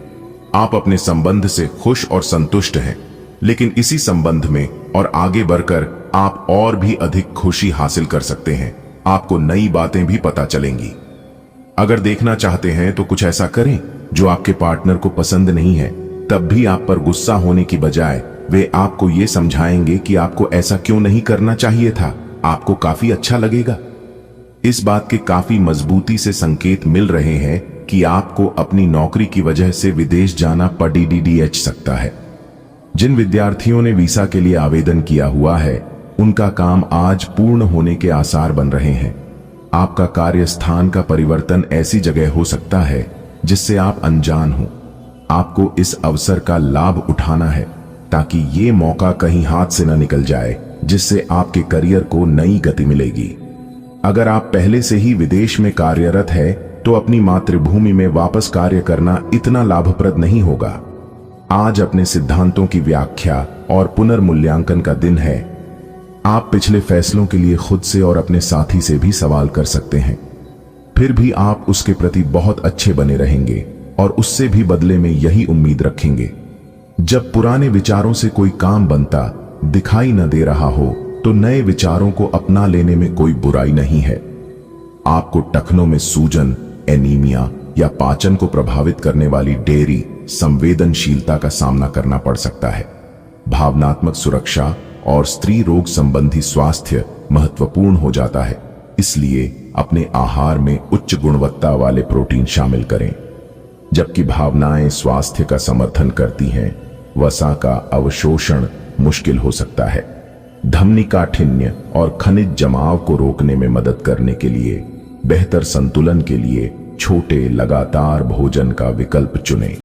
आप अपने संबंध से खुश और संतुष्ट हैं, लेकिन इसी संबंध में और आगे बढ़कर आप और भी अधिक खुशी हासिल कर सकते हैं। आपको नई बातें भी पता चलेंगी। अगर देखना चाहते हैं तो कुछ ऐसा करें जो आपके पार्टनर को पसंद नहीं है, तब भी आप पर गुस्सा होने की बजाय वे आपको ये समझाएंगे कि आपको ऐसा क्यों नहीं करना चाहिए था। आपको काफी अच्छा लगेगा। इस बात के काफी मजबूती से संकेत मिल रहे हैं कि आपको अपनी नौकरी की वजह से विदेश जाना पड़ीडीडीएच सकता है। जिन विद्यार्थियों ने वीसा के लिए आवेदन किया हुआ है, उनका काम आज पूर्ण होने के आसार बन रहे हैं। आपका कार्य स्थान का परिवर्तन ऐसी जगह हो सकता है जिससे आप अनजान हो। आपको इस अवसर का लाभ उठाना है ताकि ये मौका कहीं हाथ से न निकल जाए, जिससे आपके करियर को नई गति मिलेगी। अगर आप पहले से ही विदेश में कार्यरत है तो अपनी मातृभूमि में वापस कार्य करना इतना लाभप्रद नहीं होगा। आज अपने सिद्धांतों की व्याख्या और पुनर्मूल्यांकन का दिन है। आप पिछले फैसलों के लिए खुद से और अपने साथी से भी सवाल कर सकते हैं। फिर भी आप उसके प्रति बहुत अच्छे बने रहेंगे और उससे भी बदले में यही उम्मीद रखेंगे। जब पुराने विचारों से कोई काम बनता दिखाई न दे रहा हो तो नए विचारों को अपना लेने में कोई बुराई नहीं है। आपको टखनों में सूजन, एनीमिया या पाचन को प्रभावित करने वाली डेयरी संवेदनशीलता का सामना करना पड़ सकता है। भावनात्मक सुरक्षा और स्त्री रोग संबंधी स्वास्थ्य महत्वपूर्ण हो जाता है, इसलिए अपने आहार में उच्च गुणवत्ता वाले प्रोटीन शामिल करें। जबकि भावनाएं स्वास्थ्य का समर्थन करती हैं, वसा का अवशोषण मुश्किल हो सकता है। धमनी काठिन्य और खनिज जमाव को रोकने में मदद करने के लिए बेहतर संतुलन के लिए छोटे लगातार भोजन का विकल्प चुनें।